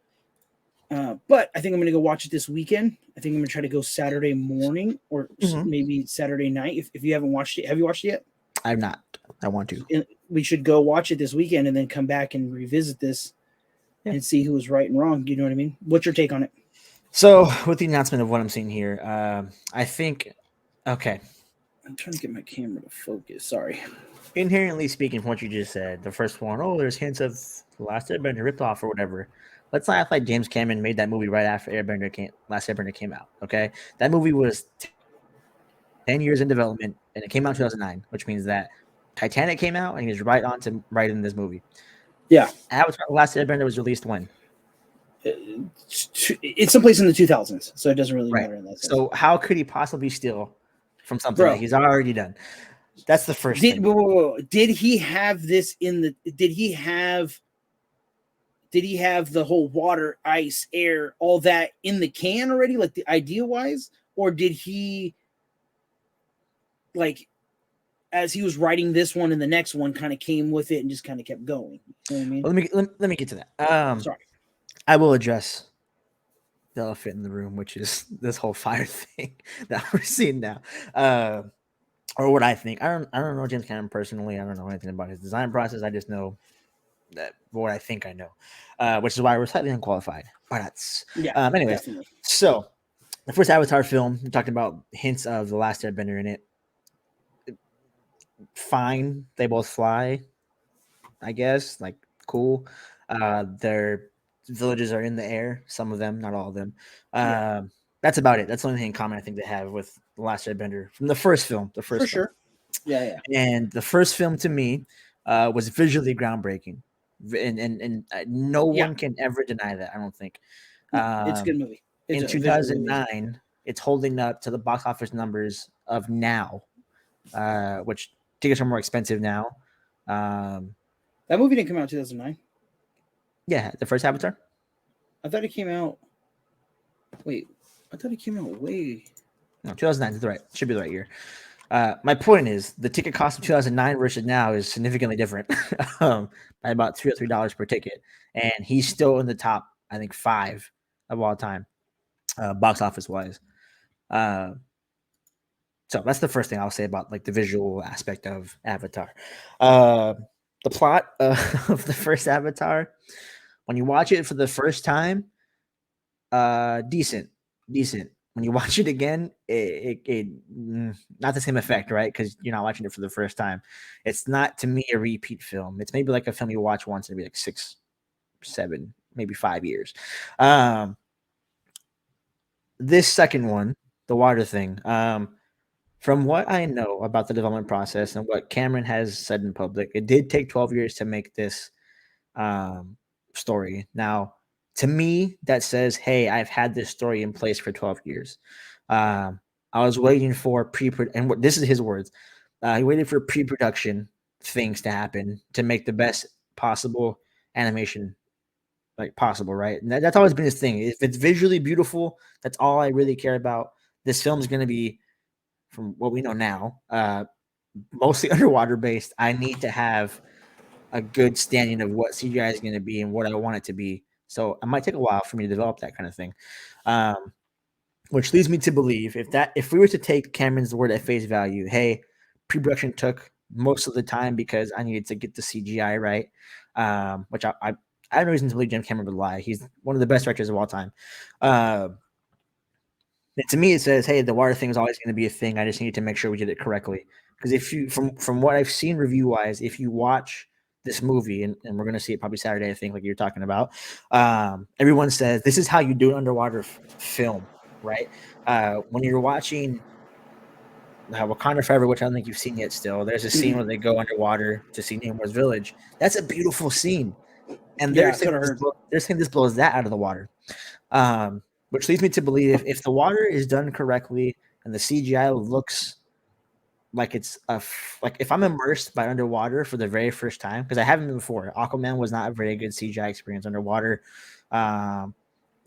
but I think I'm going to go watch it this weekend. I think I'm going to try to go Saturday morning or Mhm. maybe Saturday night. If you haven't watched it, have you watched it yet? I'm not. I want to. We should go watch it this weekend and then come back and revisit this Yeah. and see who was right and wrong. You know what I mean? What's your take on it? So, with the announcement of what I'm seeing here, I think, okay, I'm trying to get my camera to focus. Sorry. inherently speaking, from what you just said, the first one, oh, there's hints of The Last Airbender ripped off or whatever. Let's not act like James Cameron made that movie right after Last Airbender came out. Okay, that movie was 10 years in development, and it came out in 2009, which means that Titanic came out, and he was right on to writing this movie. Yeah. Avatar: The Last Airbender was released when? It's someplace in the 2000s, so it doesn't really Right. matter in that sense. So how could he possibly steal from something that Bro, he's already done? That's the first did thing. did he have this in the did he have the whole water, ice, air, all that in the can already, like the idea wise? Or did he, like, as he was writing this one and the next one, kind of came with it and just kind of kept going? You know what I mean? Well, let me get to that. Sorry. I will address the elephant in the room, which is this whole fire thing that we're seeing now. Or what I think. I don't know James Cameron personally. I don't know anything about his design process. I just know that what I think I know, which is why we're slightly unqualified. But that's Yeah, anyways. definitely. So the first Avatar film, we talked about hints of the Last Airbender in it. Fine, they both fly. I guess like cool. Their villages are in the air. Some of them, not all of them. Yeah, That's about it. That's the only thing in common I think they have with the Last Airbender from the first film. The for first film. sure. Yeah, yeah. And the first film to me was visually groundbreaking, and no Yeah, one can ever deny that. I don't think. no, it's a good Um, movie. It's in visually amazing. 2009, it's holding up to the box office numbers of now, which tickets are more expensive now. Um, That movie didn't come out in 2009. yeah, the first Avatar. I thought it came out. Wait, I thought it came out way. No, 2009 is the right. Should be the right year. My point is the ticket cost of 2009 versus now is significantly different, by about $2 or $3 per ticket, and he's still in the top, I think, 5 of all time, box office wise. Uh, so that's the first thing I'll say about like the visual aspect of Avatar. Uh, the plot of the first Avatar, when you watch it for the first time, decent, decent. When you watch it again, not the same effect, right? Because you're not watching it for the first time. It's not to me a repeat film. It's maybe like a film you watch once and be like 6, 7, maybe 5 years. Um, this second one, the water thing. From what I know about the development process and what Cameron has said in public, it did take 12 years to make this um, story. Now, to me, that says, hey, I've had this story in place for 12 years. I was waiting for and this is his words. He waited for pre-production things to happen to make the best possible animation like possible, right? And that's always been his thing. If it's visually beautiful, that's all I really care about. This film is going to be, from what we know now, mostly underwater based. I need to have a good standing of what CGI is going to be and what I want it to be. So it might take a while for me to develop that kind of thing. Which leads me to believe if we were to take Cameron's word at face value, hey, pre-production took most of the time because I needed to get the CGI right, which I have no reason to believe James Cameron would lie. He's one of the best directors of all time. To me, it says, hey, the water thing is always going to be a thing. I just need to make sure we did it correctly. Because if you, from what I've seen review wise, if you watch this movie, and we're going to see it probably Saturday, I think, like you're talking about, everyone says this is how you do an underwater film, right? When you're watching Wakanda Forever, which I don't think you've seen yet still, there's a scene Mhm. where they go underwater to see Namor's village. That's a beautiful scene. And Yeah, that's what I heard. they're saying this blows that out of the water. Which leads me to believe if the water is done correctly and the CGI looks like it's like if I'm immersed by underwater for the very first time, because I haven't been before. Aquaman was not a very good CGI experience underwater. Um,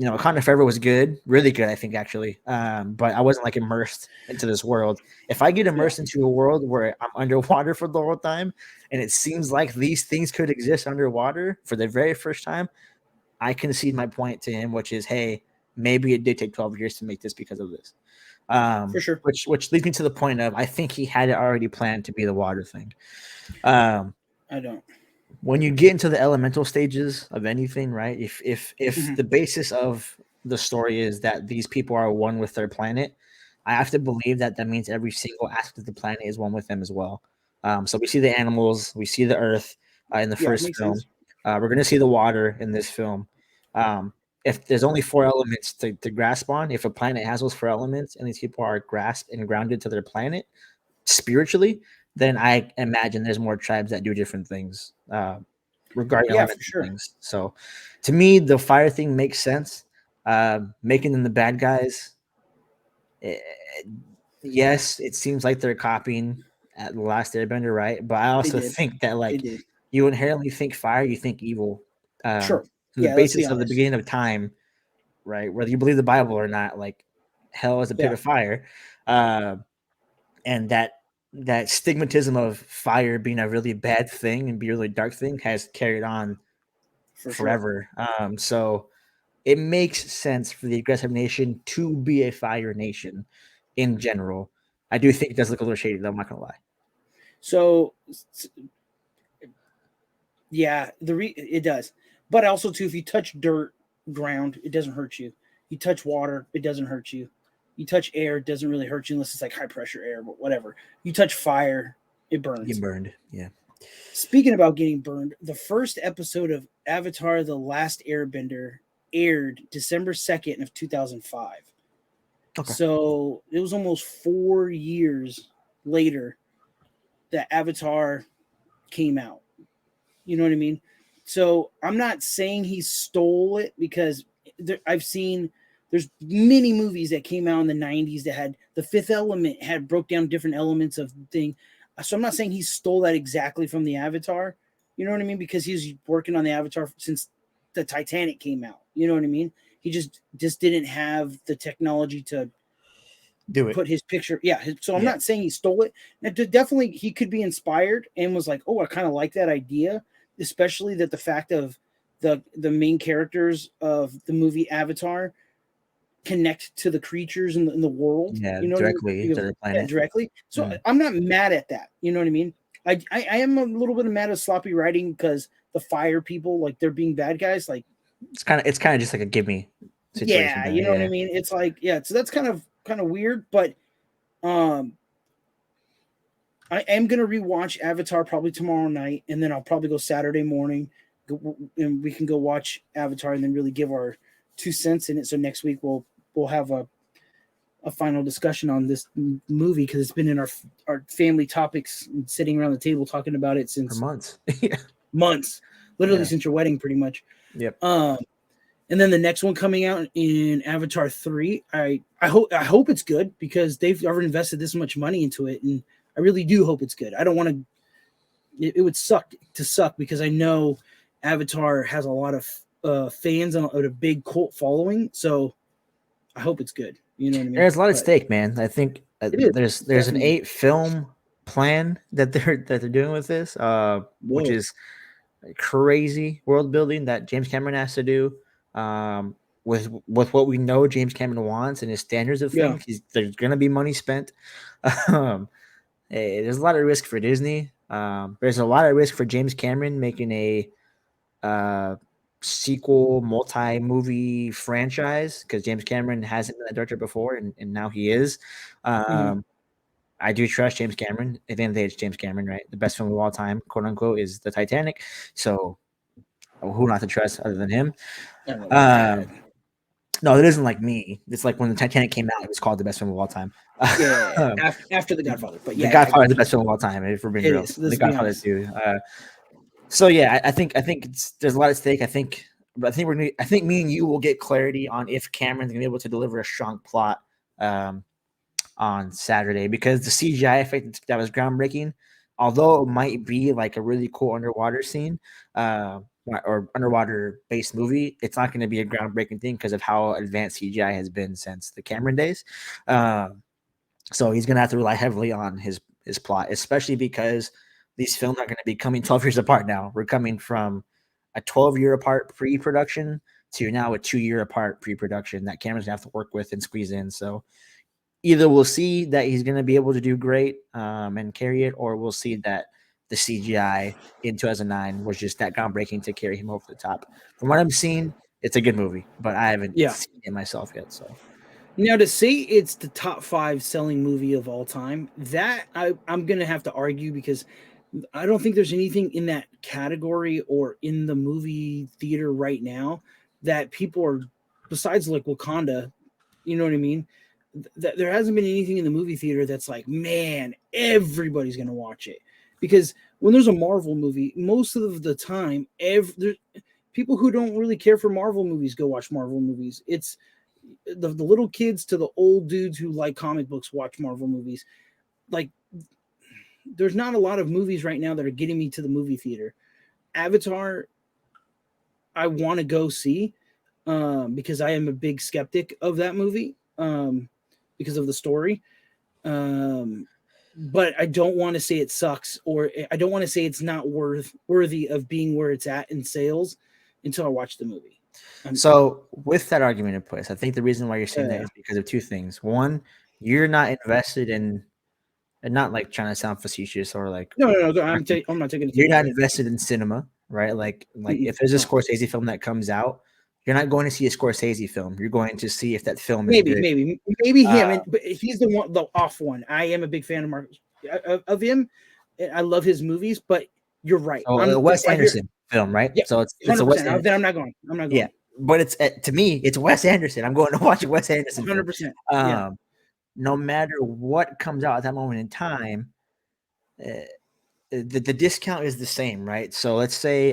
Wakanda Forever was good, really good, I think actually. But I wasn't like immersed into this world. If I get immersed into a world where I'm underwater for the whole time, and it seems like these things could exist underwater for the very first time, I concede my point to him, which is, hey, maybe it did take 12 years to make this because of this. For sure. Which leads me to the point of I think he had it already planned to be the water thing. Um, I don't. when you get into the elemental stages of anything, right? If Mhm. the basis of the story is that these people are one with their planet, I have to believe that that means every single aspect of the planet is one with them as well. So we see the animals, we see the earth in the Yeah, first makes film. sense. We're going to see the water in this film. If there's only four elements to grasp on, if a planet has those four elements and these people are grasped and grounded to their planet spiritually, then I imagine there's more tribes that do different things regarding Yeah, for elemental sure. things. So to me, the fire thing makes sense. Making them the bad guys, eh, yes, it seems like they're copying at the last Airbender, right? But I They also did. think that They like did. you inherently think fire, you think evil. Sure. From the Yeah, let's be basis of the honest. beginning of time, right? Whether you believe the Bible or not, like hell is a pit Yeah, of fire, uh, and that stigmatism of fire being a really bad thing and be a really dark thing has carried on for sure. forever. So it makes sense for the aggressive nation to be a fire nation in general. I do think it does look a little shady, though. I'm not gonna lie. So yeah, it does. But also too, if you touch dirt, ground, it doesn't hurt you. You touch water, it doesn't hurt you. You touch air, it doesn't really hurt you unless it's like high pressure air, but whatever. You touch fire, it You burns. burned, yeah. Speaking about getting burned, the first episode of Avatar: The Last Airbender aired December 2nd of 2005. Okay. So it was almost 4 years later that Avatar came out. You know what I mean? So I'm not saying he stole it because I've seen there's many movies that came out in the 90s that had the Fifth Element had broke down different elements of thing. So I'm not saying he stole that exactly from the Avatar. You know what I mean? Because he's working on the Avatar since the Titanic came out. You know what I mean? He just didn't have the technology to Do it. put his picture. Yeah. So I'm Yeah. not saying he stole it. Now, definitely, he could be inspired and was like, "Oh, I kind of like that idea," especially that the fact of the main characters of the movie Avatar connect to the creatures in the world. Yeah, You know what I mean? directly to the Yeah, planet. directly. So Mm. I'm not mad at that. You know what I mean? I am a little bit mad at sloppy writing because the fire people, like they're being bad guys. Like, It's kind of just like a give me situation yeah, there. you know what I Yeah. mean? It's like, yeah, so that's kind of weird, but um I am gonna rewatch Avatar probably tomorrow night, and then I'll probably go Saturday morning, and we can go watch Avatar, and then really give our 2 cents in it. So next week we'll have a final discussion on this movie because it's been in our family topics, and sitting around the table talking about it For since months. Yeah. months, literally Yeah. since your wedding, pretty much. Yep. Um, and then the next one coming out in Avatar 3, I hope it's good because they've already invested this much money into it, and I really do hope it's good. I don't want to. It would suck to suck because I know Avatar has a lot of fans and a big cult following, so I hope it's good. You know what I mean? There's a lot at But stake, man. I think it is there's an definitely 8 film plan that they're doing with this, which whoa. is crazy world building that James Cameron has to do. With what we know James Cameron wants and his standards of Yeah. things, there's gonna be money spent. um, there's a lot of risk for Disney. There's a lot of risk for James Cameron making a uh, sequel multi-movie franchise because James Cameron hasn't been a director before, and now he is. Mhm. Um, I do trust James Cameron. At the end of the day, it's James Cameron, right? The best film of all time, quote unquote, is the Titanic. So who not to trust other than him? I don't know about that. Um, no, it isn't like me. It's like when the Titanic came out, it was called the best film of all time. Yeah, Um, after the Godfather, but the yeah, I Godfather is got the you. best film of all time, if we're being It real. is. The Let's be Godfather honest. too. So yeah, I think there's a lot at stake. I think but I think me and you will get clarity on if Cameron's gonna be able to deliver a strong plot on Saturday, because the CGI effect that was groundbreaking, although it might be like a really cool underwater scene or underwater based movie, it's not going to be a groundbreaking thing because of how advanced CGI has been since the Cameron days. So he's going to have to rely heavily on his plot, especially because these films are going to be coming 12 years apart now. We're coming from a 12-year apart pre-production to now a 2-year apart pre-production that Cameron's going to have to work with and squeeze in. So either we'll see that he's going to be able to do great and carry it, or we'll see that the CGI in 2009 was just that groundbreaking to carry him over the top. From what I'm seeing, it's a good movie, but I haven't seen it myself yet. So now, to say it's the top 5 selling movie of all time, that I'm going to have to argue, because I don't think there's anything in that category or in the movie theater right now that people are, besides like Wakanda, you know what I mean? There hasn't been anything in the movie theater that's like, man, everybody's going to watch it. Because when there's a Marvel movie, most of the time, people who don't really care for Marvel movies go watch Marvel movies. It's the little kids to the old dudes who like comic books watch Marvel movies. Like, there's not a lot of movies right now that are getting me to the movie theater. Avatar, I want to go see because I am a big skeptic of that movie because of the story. But I don't want to say it sucks, or I don't want to say it's not worthy of being where it's at in sales until I watch the movie. So with that argument in place, I think the reason why you're saying that is because of two things. One, you're not invested in, and not like trying to sound facetious or like no, I'm not taking it. You're not invested in cinema, right? Like if there's a Scorsese film that comes out, you're not going to see a Scorsese film. You're going to see if that film is good. Maybe him, but he's the off one. I am a big fan of him. I love his movies, but you're right. So Wes Anderson film, right? Yeah, so it's a Wes Anderson. Then I'm not going. Yeah, but it's to me, it's Wes Anderson. I'm going to watch a Wes Anderson. 100%. No matter what comes out at that moment in time, the discount is the same, right? So let's say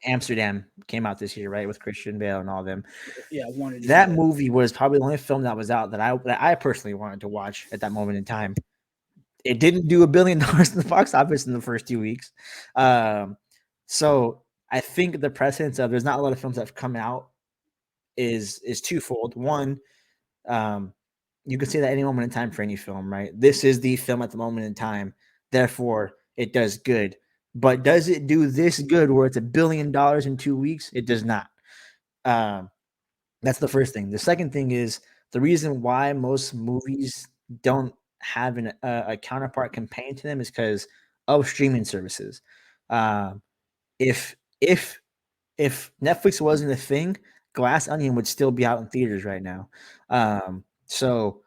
Amsterdam came out this year, right, with Christian Bale and all of them. Yeah, that movie was probably the only film that was out that I personally wanted to watch at that moment in time. It didn't do $1 billion in the box office in the first 2 weeks. So I think the precedence of there's not a lot of films that have come out is twofold. One, you can see that at any moment in time for any film, right? This is the film at the moment in time. Therefore, it does good. But does it do this good where it's $1 billion in 2 weeks? It does not. That's the first thing. The second thing is the reason why most movies don't have a counterpart companion to them is because of streaming services. If Netflix wasn't a thing, Glass Onion would still be out in theaters right now. So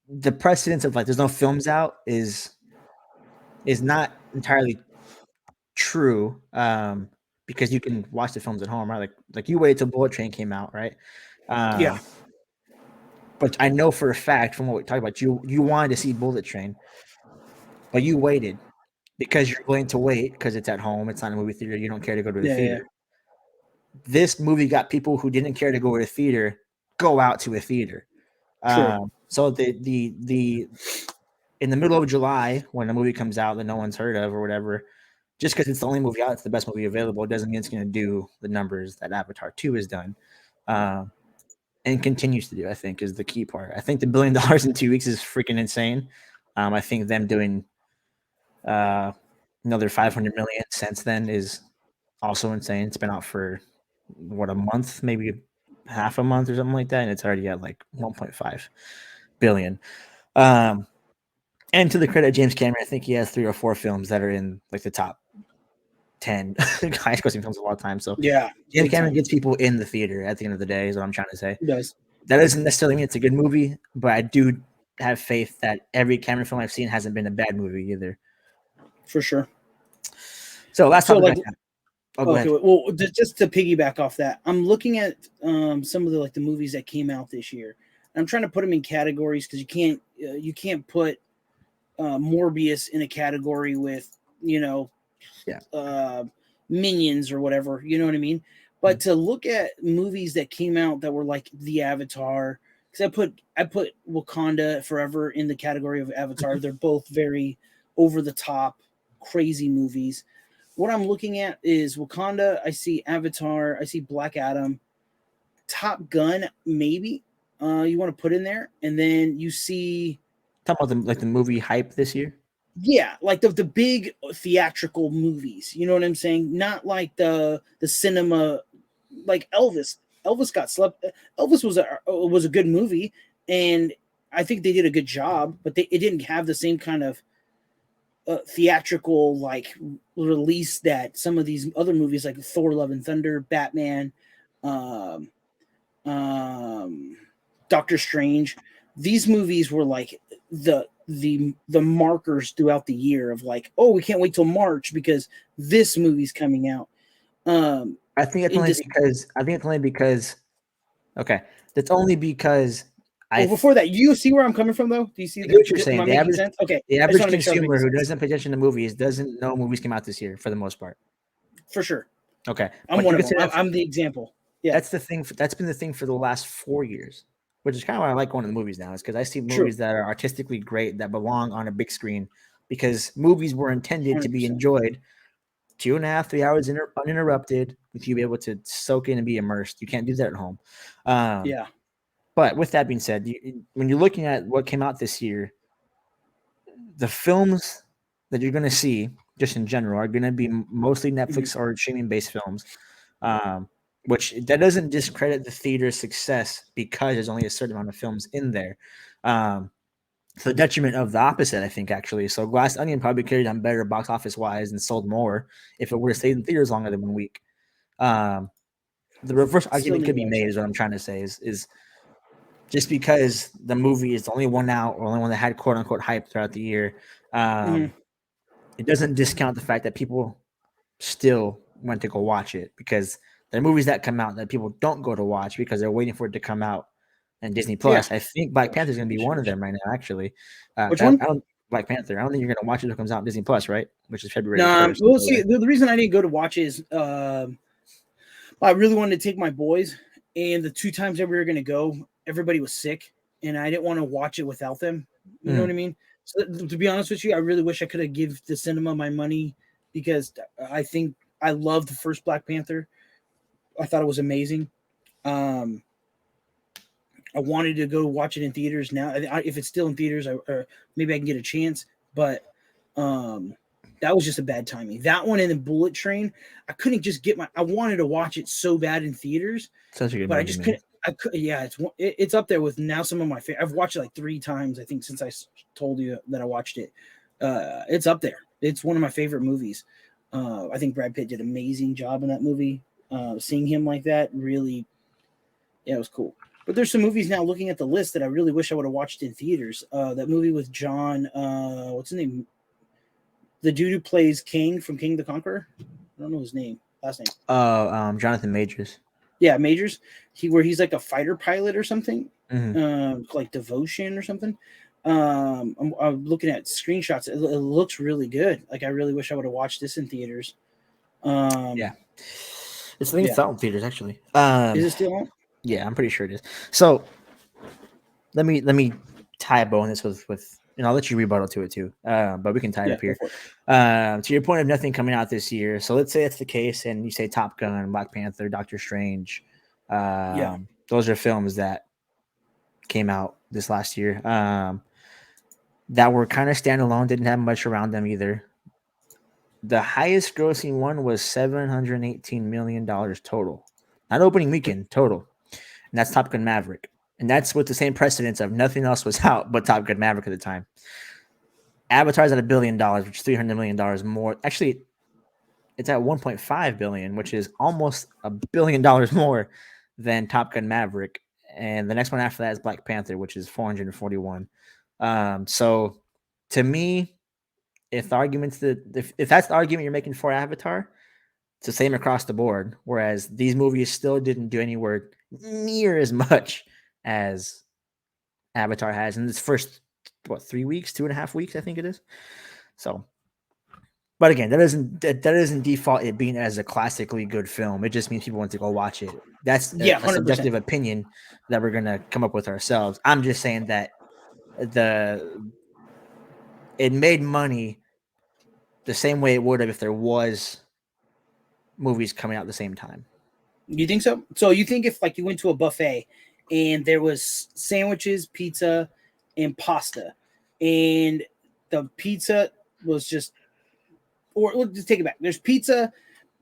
the precedence of like there's no films out is not entirely true, because you can watch the films at home, right? Like you waited till Bullet Train came out, right? Yeah. But I know for a fact from what we talked about, you wanted to see Bullet Train, but you waited because you're willing to wait because it's at home. It's not a movie theater. You don't care to go to the theater. Yeah. This movie got people who didn't care to go to a theater go out to a theater. So the in the middle of July when a movie comes out that no one's heard of or whatever, just because it's the only movie out, it's the best movie available, it doesn't mean it's going to do the numbers that Avatar 2 has done. And continues to do, I think, is the key part. I think the $1 billion in 2 weeks is freaking insane. I think them doing another 500 million since then is also insane. It's been out for what, a month, maybe half a month or something like that, and it's already at like 1.5 billion. And to the credit of James Cameron, I think he has 3 or 4 films that are in like the top 10 highest grossing films of all time. So yeah, James Cameron gets people in the theater at the end of the day, is what I'm trying to say. He does. That doesn't necessarily mean it's a good movie, but I do have faith that every Cameron film I've seen hasn't been a bad movie either. For sure. So last topic. Okay, well, just to piggyback off that, I'm looking at some of the movies that came out this year. I'm trying to put them in categories because you can't put Morbius in a category with Minions or whatever. You know what I mean? But to look at movies that came out that were like the Avatar, because I put Wakanda Forever in the category of Avatar. They're both very over the top, crazy movies. What I'm looking at is Wakanda. I see Avatar. I see Black Adam, Top Gun. Maybe you want to put in there, and then you see Talking about the movie hype this year. yeah, like the big theatrical movies. You know what I'm saying? Not like the cinema, like Elvis. Elvis got slept. Elvis was a good movie, and I think they did a good job, but it didn't have the same kind of theatrical like release that some of these other movies like Thor: Love and Thunder, Batman, um, um, Doctor Strange. These movies were like the markers throughout the year of like, oh, we can't wait till March because this movie's coming out. I think it's In only this, because okay, that's only because oh, before that, you see where I'm coming from though? Do you see I get what you're that? Am saying. I making sense? Okay, The I just average want to make sure I was making consumer who sense doesn't pay attention to movies doesn't know movies came out this year for the most part. for sure. Okay, I'm but one you of can them. say that I'm the example. Yeah, that's the thing. That's been the thing for the last 4 years, which is kind of why I like going to the movies now. Is because I see true, movies that are artistically great that belong on a big screen. Because movies were intended to be 100%. enjoyed 2.5, 3 hours uninterrupted, with you be able to soak in and be immersed. You can't do that at home. Um, Yeah. but with that being said, when you're looking at what came out this year, the films that you're going to see, just in general, are going to be mostly Mhm. Netflix or streaming based films. Um, which that doesn't discredit the theater's success because there's only a certain amount of films in there. To the detriment of the opposite, I think, actually. So Glass Onion probably carried on better box office wise and sold more if it were to stay in theaters longer than 1 week. Um, the reverse Still argument need could to be watch made, that. is what I'm trying to say, is just because the movie is the only one out or only one that had quote unquote hype throughout the year, Mhm. it doesn't discount the fact that people still went to go watch it, because there are movies that come out that people don't go to watch because they're waiting for it to come out and Disney Yeah. Plus. I think Black Gosh, Panther is going to be one of appreciate them right now. Actually, which one? I don't Black Panther. I don't think you're going to watch it if it comes out on Disney Plus, right? Which is February No, 1st. we'll By the see. way. The reason I didn't go to watch is I really wanted to take my boys, and the two times that we were going to go, everybody was sick, and I didn't want to watch it without them. You know what I Mm. mean? So to be honest with you, I really wish I could have give the cinema my money because I think I loved the first Black Panther. I thought it was amazing. Um, I wanted to go watch it in theaters now. If it's still in theaters, or maybe I can get a chance. But um, that was just a bad timing. That one and the Bullet Train, I couldn't just get my. I wanted to watch it so bad in theaters, Such a good but I movie, just man. couldn't. I could, yeah, it's up there with now some of my favorite. I've watched it like 3 times, I think, since told you that I watched it. It's up there. It's one of my favorite movies. I think Brad Pitt did an amazing job in that movie. Seeing him like that really, yeah, it was cool. But there's some movies now looking at the list that I really wish I would have watched in theaters. That movie with John, what's his name? The dude who plays King from King the Conqueror. I don't know his last name. Jonathan Majors. Yeah, Majors. Where he's like a fighter pilot or something, Mm-hmm. like Devotion or something. I'm looking at screenshots. It looks really good. Like I really wish I would have watched this in theaters. Yeah, Um, it's I think it's yeah. out in theaters actually. Is it still on? Yeah, I'm pretty sure it is. So let me tie a bow on this with and I'll let you rebuttal to it too. But we can tie it Yeah, up go here. for it. To your point of nothing coming out this year. So let's say that's the case, and you say Top Gun, Black Panther, Doctor Strange. Yeah. Those are films that came out this last year. That were kind of standalone, didn't have much around them either. The highest grossing one was $718 million total, not opening weekend total, and that's Top Gun Maverick. And that's with the same precedence of nothing else was out but Top Gun Maverick at the time. Avatar's at $1 billion, which is $300 million more. Actually, it's at 1.5 billion, which is almost $1 billion more than Top Gun Maverick. And the next one after that is Black Panther, which is 441. So to me, if the arguments that if that's the argument you're making for Avatar, it's the same across the board. Whereas these movies still didn't do anywhere near as much as Avatar has in its first 3 weeks, 2.5 weeks, I think it is. So But again, that doesn't default it being as a classically good film. It just means people want to go watch it. That's Yeah, a 100%. subjective opinion that we're gonna come up with ourselves. I'm just saying that the it made money the same way it would have if there was movies coming out at the same time. You think so? So you think if like you went to a buffet and there was sandwiches, pizza, and pasta, and the pizza was just, or let's just take it back. There's pizza,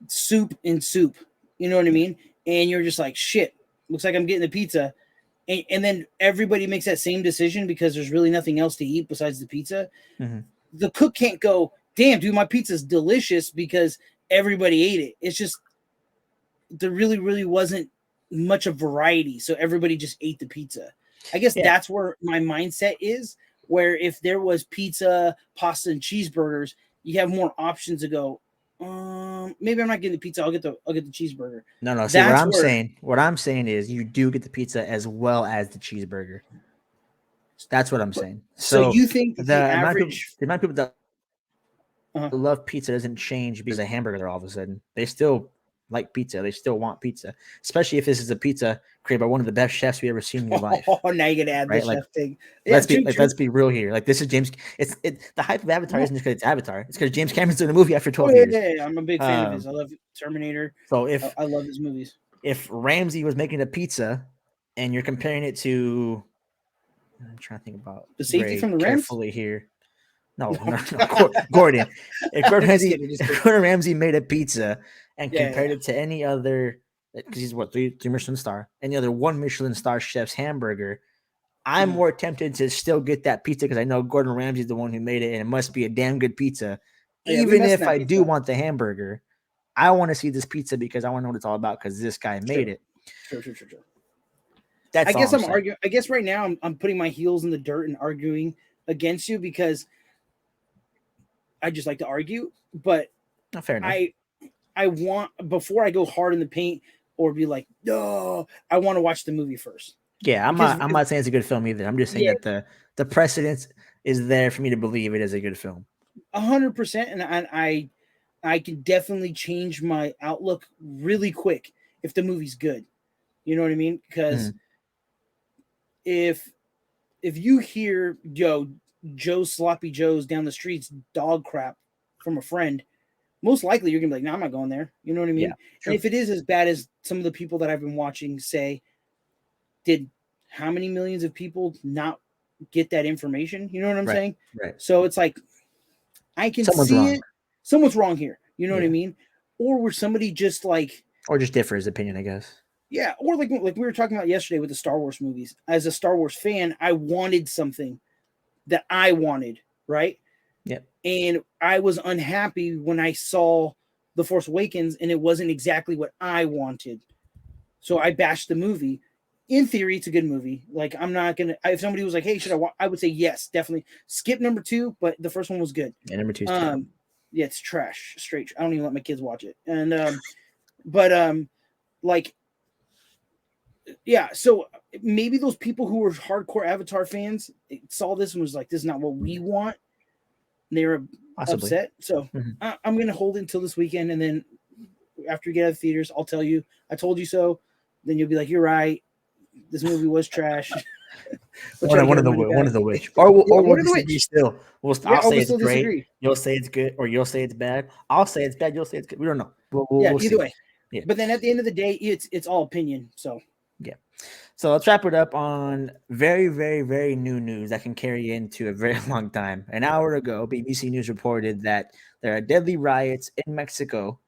soup, and soup. You know what I mean? And you're just like, shit. Looks like I'm getting the pizza, and then everybody makes that same decision because there's really nothing else to eat besides the pizza. Mm-hmm. The cook can't go, damn, dude, my pizza's delicious because everybody ate it. It's just there really wasn't much of variety, so everybody just ate the pizza. I guess Yeah. that's where my mindset is. Where if there was pizza, pasta, and cheeseburgers, you have more options to go. Maybe I'm not getting the pizza. I'll get the cheeseburger. No. See That's where. what I'm saying is you do get the pizza as well as the cheeseburger. That's what I'm saying. So So you think that the average? the amount of people that Uh, love pizza doesn't change because a hamburger all of a sudden. They still like pizza. They still want pizza, especially if this is a pizza created by one of the best chefs you ever seen in your life. oh, now you gotta add the Right? Like chef thing. Yeah, true. let's be real here. Like this is James. The hype of Avatar isn't just because it's Avatar. It's because James Cameron's doing a movie after Oh 12 yeah, years. yeah, I'm a big fan of his. I love Terminator. So I love his movies. if Ramsey was making a pizza and you're comparing it to, I'm trying to think about The safety very from the Rams. carefully here. No, Gordon. If Gordon Ramsay made a pizza and compared it to any other, because he's what, three Michelin star, any other one Michelin star chef's hamburger, I'm more tempted to still get that pizza because I know Gordon Ramsay's the one who made it, and it must be a damn good pizza. Yeah, Even if I do want the hamburger, I want to see this pizza because I want to know what it's all about because this guy made it. True. That's I guess I'm arguing. I guess right now I'm putting my heels in the dirt and arguing against you because I just like to argue. But fair enough. I want, before I go hard in the paint or be like, no, I want to watch the movie first. Yeah, I'm not saying it's a good film either. I'm just saying that the precedence is there for me to believe it is a good film. 100%, and I can definitely change my outlook really quick if the movie's good. You know what I mean? Because if you hear Joe Sloppy Joe's down the streets dog crap from a friend, most likely you're gonna be like, "No, I'm not going there." You know what I mean? Yeah, and if it is as bad as some of the people that I've been watching say, did how many millions of people not get that information? You know what I'm saying? Right. So it's like I can see it. Someone's wrong here. You know what I mean? Or were somebody just like, or just differ his opinion, I guess. Yeah, or like we were talking about yesterday with the Star Wars movies. As a Star Wars fan, I wanted something that I wanted, right? Yep. And I was unhappy when I saw The Force Awakens and it wasn't exactly what I wanted. So I bashed the movie. In theory, it's a good movie. Like, I'm not going to, if somebody was like, hey, should I would say yes, definitely. Skip number 2, but the first one was good. Yeah, number 2 is yeah, it's trash. Straight. I don't even let my kids watch it. And, like, yeah, so maybe those people who were hardcore Avatar fans saw this and was like, this is not what we want. And they were upset. So I'm going to hold it until this weekend. And then after we get out of the theaters, I'll tell you, I told you so. Then you'll be like, you're right. This movie was trash. One of the which. Or we'll disagree still. I'll say it's great. Disagree. You'll say it's good, or you'll say it's bad. I'll say it's bad. You'll say it's good. We don't know. We'll either way. Yeah. But then at the end of the day, it's all opinion. So yeah. So let's wrap it up on very, very, very new news that can carry into a very long time. An hour ago, BBC News reported that there are deadly riots in Mexico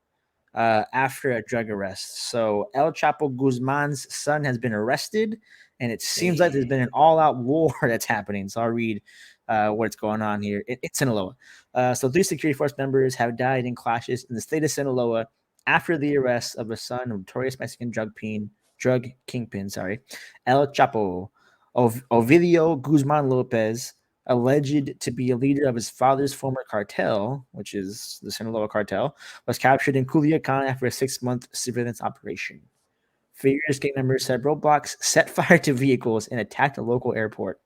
after a drug arrest. So El Chapo Guzman's son has been arrested, and it seems like there's been an all-out war that's happening. So I'll read what's going on here. It's Sinaloa. So 3 security force members have died in clashes in the state of Sinaloa after the arrest of a son of notorious Mexican drug kingpin, El Chapo, Ovidio Guzman Lopez, alleged to be a leader of his father's former cartel, which is the Sinaloa cartel, was captured in Culiacan after a 6-month surveillance operation. Figures gang members said roadblocks, set fire to vehicles, and attacked a local airport.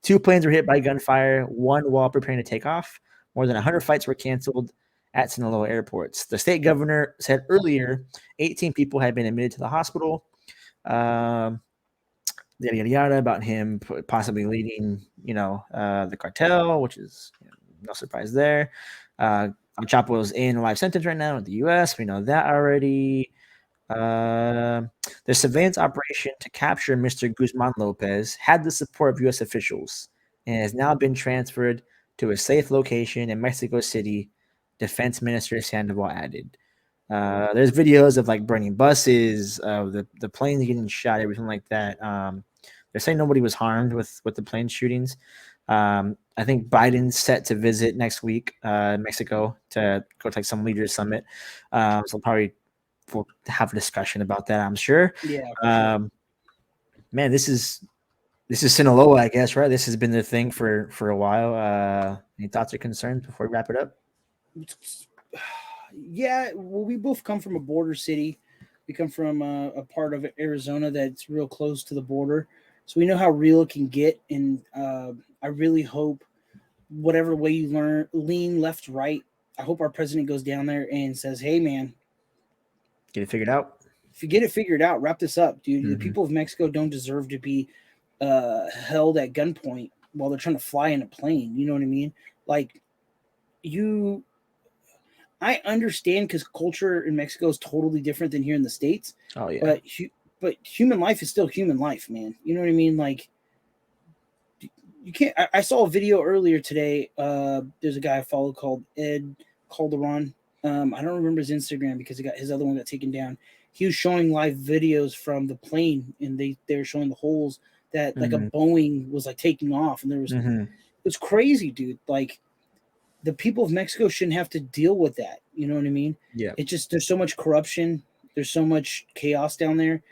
2 planes were hit by gunfire, one while preparing to take off. More than 100 flights were canceled, at Sinaloa airports. The state governor said earlier 18 people had been admitted to the hospital. Yada yada yada about him possibly leading, the cartel, which is no surprise there. El Chapo is in a life sentence right now in the U.S. We know that already. The surveillance operation to capture Mr. Guzman Lopez had the support of U.S. officials and has now been transferred to a safe location in Mexico City, Defense Minister Sandoval added. There's videos of like burning buses, of the planes getting shot, everything like that. They're saying nobody was harmed with the plane shootings. I think Biden's set to visit next week Mexico to go to like some leaders summit. So probably we'll have a discussion about that, I'm sure. Yeah, for sure. Man, this is Sinaloa, I guess, right? This has been the thing for a while. Any thoughts or concerns before we wrap it up? Yeah, well, we both come from a border city. We come from a part of Arizona that's real close to the border, so we know how real it can get. And I really hope, whatever way you lean left, right, I hope our president goes down there and says, "Hey, man, Get it figured out. if you get it figured out, wrap this up, dude. The Mm-hmm. people of Mexico don't deserve to be held at gunpoint while they're trying to fly in a plane. You know what I mean? Like you." I understand because culture in Mexico is totally different than here in the States. Oh yeah. But human life is still human life, man. You know what I mean? Like you can't. I saw a video earlier today. There's a guy I follow called Ed Calderon. I don't remember his Instagram because his other one got taken down. He was showing live videos from the plane, and they were showing the holes that like a Boeing was like taking off, and there was it's crazy, dude. Like the people of Mexico shouldn't have to deal with that. You know what I mean? Yeah. It just there's so much corruption, there's so much chaos down there.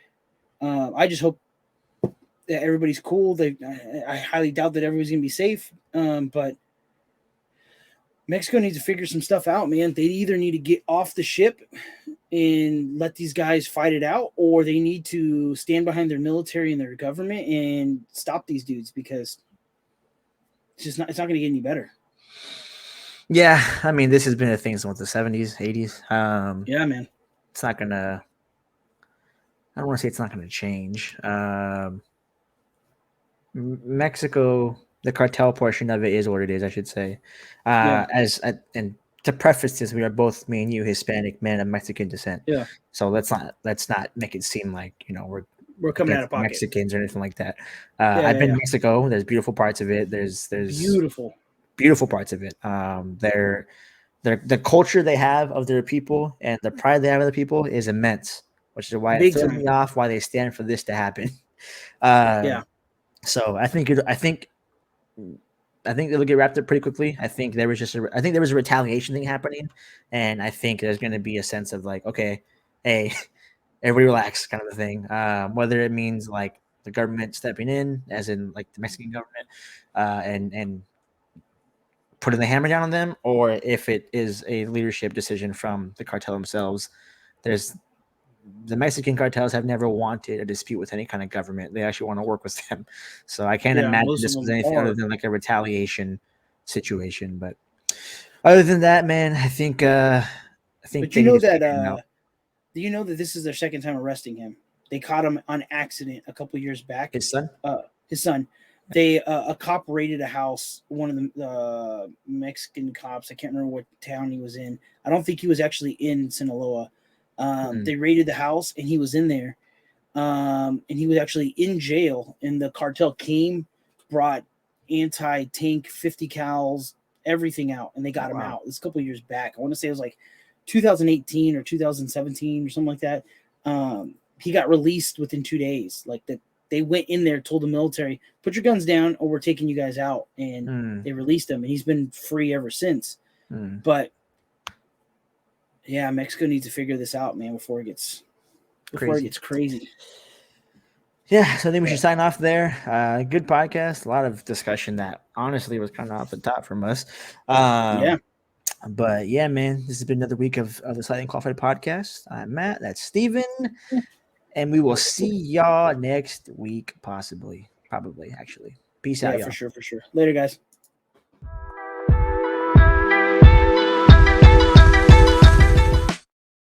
I just hope that everybody's cool. I highly doubt that everybody's gonna be safe. But Mexico needs to figure some stuff out, man. They either need to get off the ship and let these guys fight it out, or they need to stand behind their military and their government and stop these dudes because it's not going to get any better. Yeah, I mean, this has been a thing since the 70s, 80s. Yeah, man. It's not gonna. I don't want to say it's not gonna change. Mexico, the cartel portion of it is what it is, I should say. Yeah. And to preface this, we are both, me and you, Hispanic men of Mexican descent. Yeah. So let's not make it seem like we're coming out of pocket. Mexicans or anything like that. I've been to Mexico. There's beautiful parts of it. There's beautiful parts of it. The culture they have of their people and the pride they have of the people is immense, which is why it throws me off why they stand for this to happen. So I think it'll get wrapped up pretty quickly. I think there was a retaliation thing happening, and I think there's going to be a sense of like, okay, hey, everybody relax, kind of a thing. Whether it means like the government stepping in, as in like the Mexican government, and putting the hammer down on them, or if it is a leadership decision from the cartel themselves. The Mexican cartels have never wanted a dispute with any kind of government. They actually want to work with them. So I can't imagine this was anything other than like a retaliation situation. But other than that, man, I think. But you know that. Do you know that this is their second time arresting him? They caught him on accident a couple years back. His son. They a cop raided a house. One of the Mexican cops. I can't remember what town he was in. I don't think he was actually in Sinaloa. They raided the house and he was in there, and he was actually in jail. And the cartel brought anti-tank 50 cals, everything out, and they got him out. This a couple of years back. I want to say it was like 2018 or 2017 or something like that. He got released within 2 days. Like that, they went in there, told the military, "Put your guns down, or we're taking you guys out." And they released him, and he's been free ever since. But yeah, Mexico needs to figure this out, man, before it gets crazy. Yeah, so I think we should sign off there. Good podcast, a lot of discussion that honestly was kind of off the top from us. But yeah, man, this has been another week of the Slightly Qualified podcast. I'm Matt, that's Steven, and we will see y'all next week, probably, actually. Peace out, y'all. For sure. Later, guys.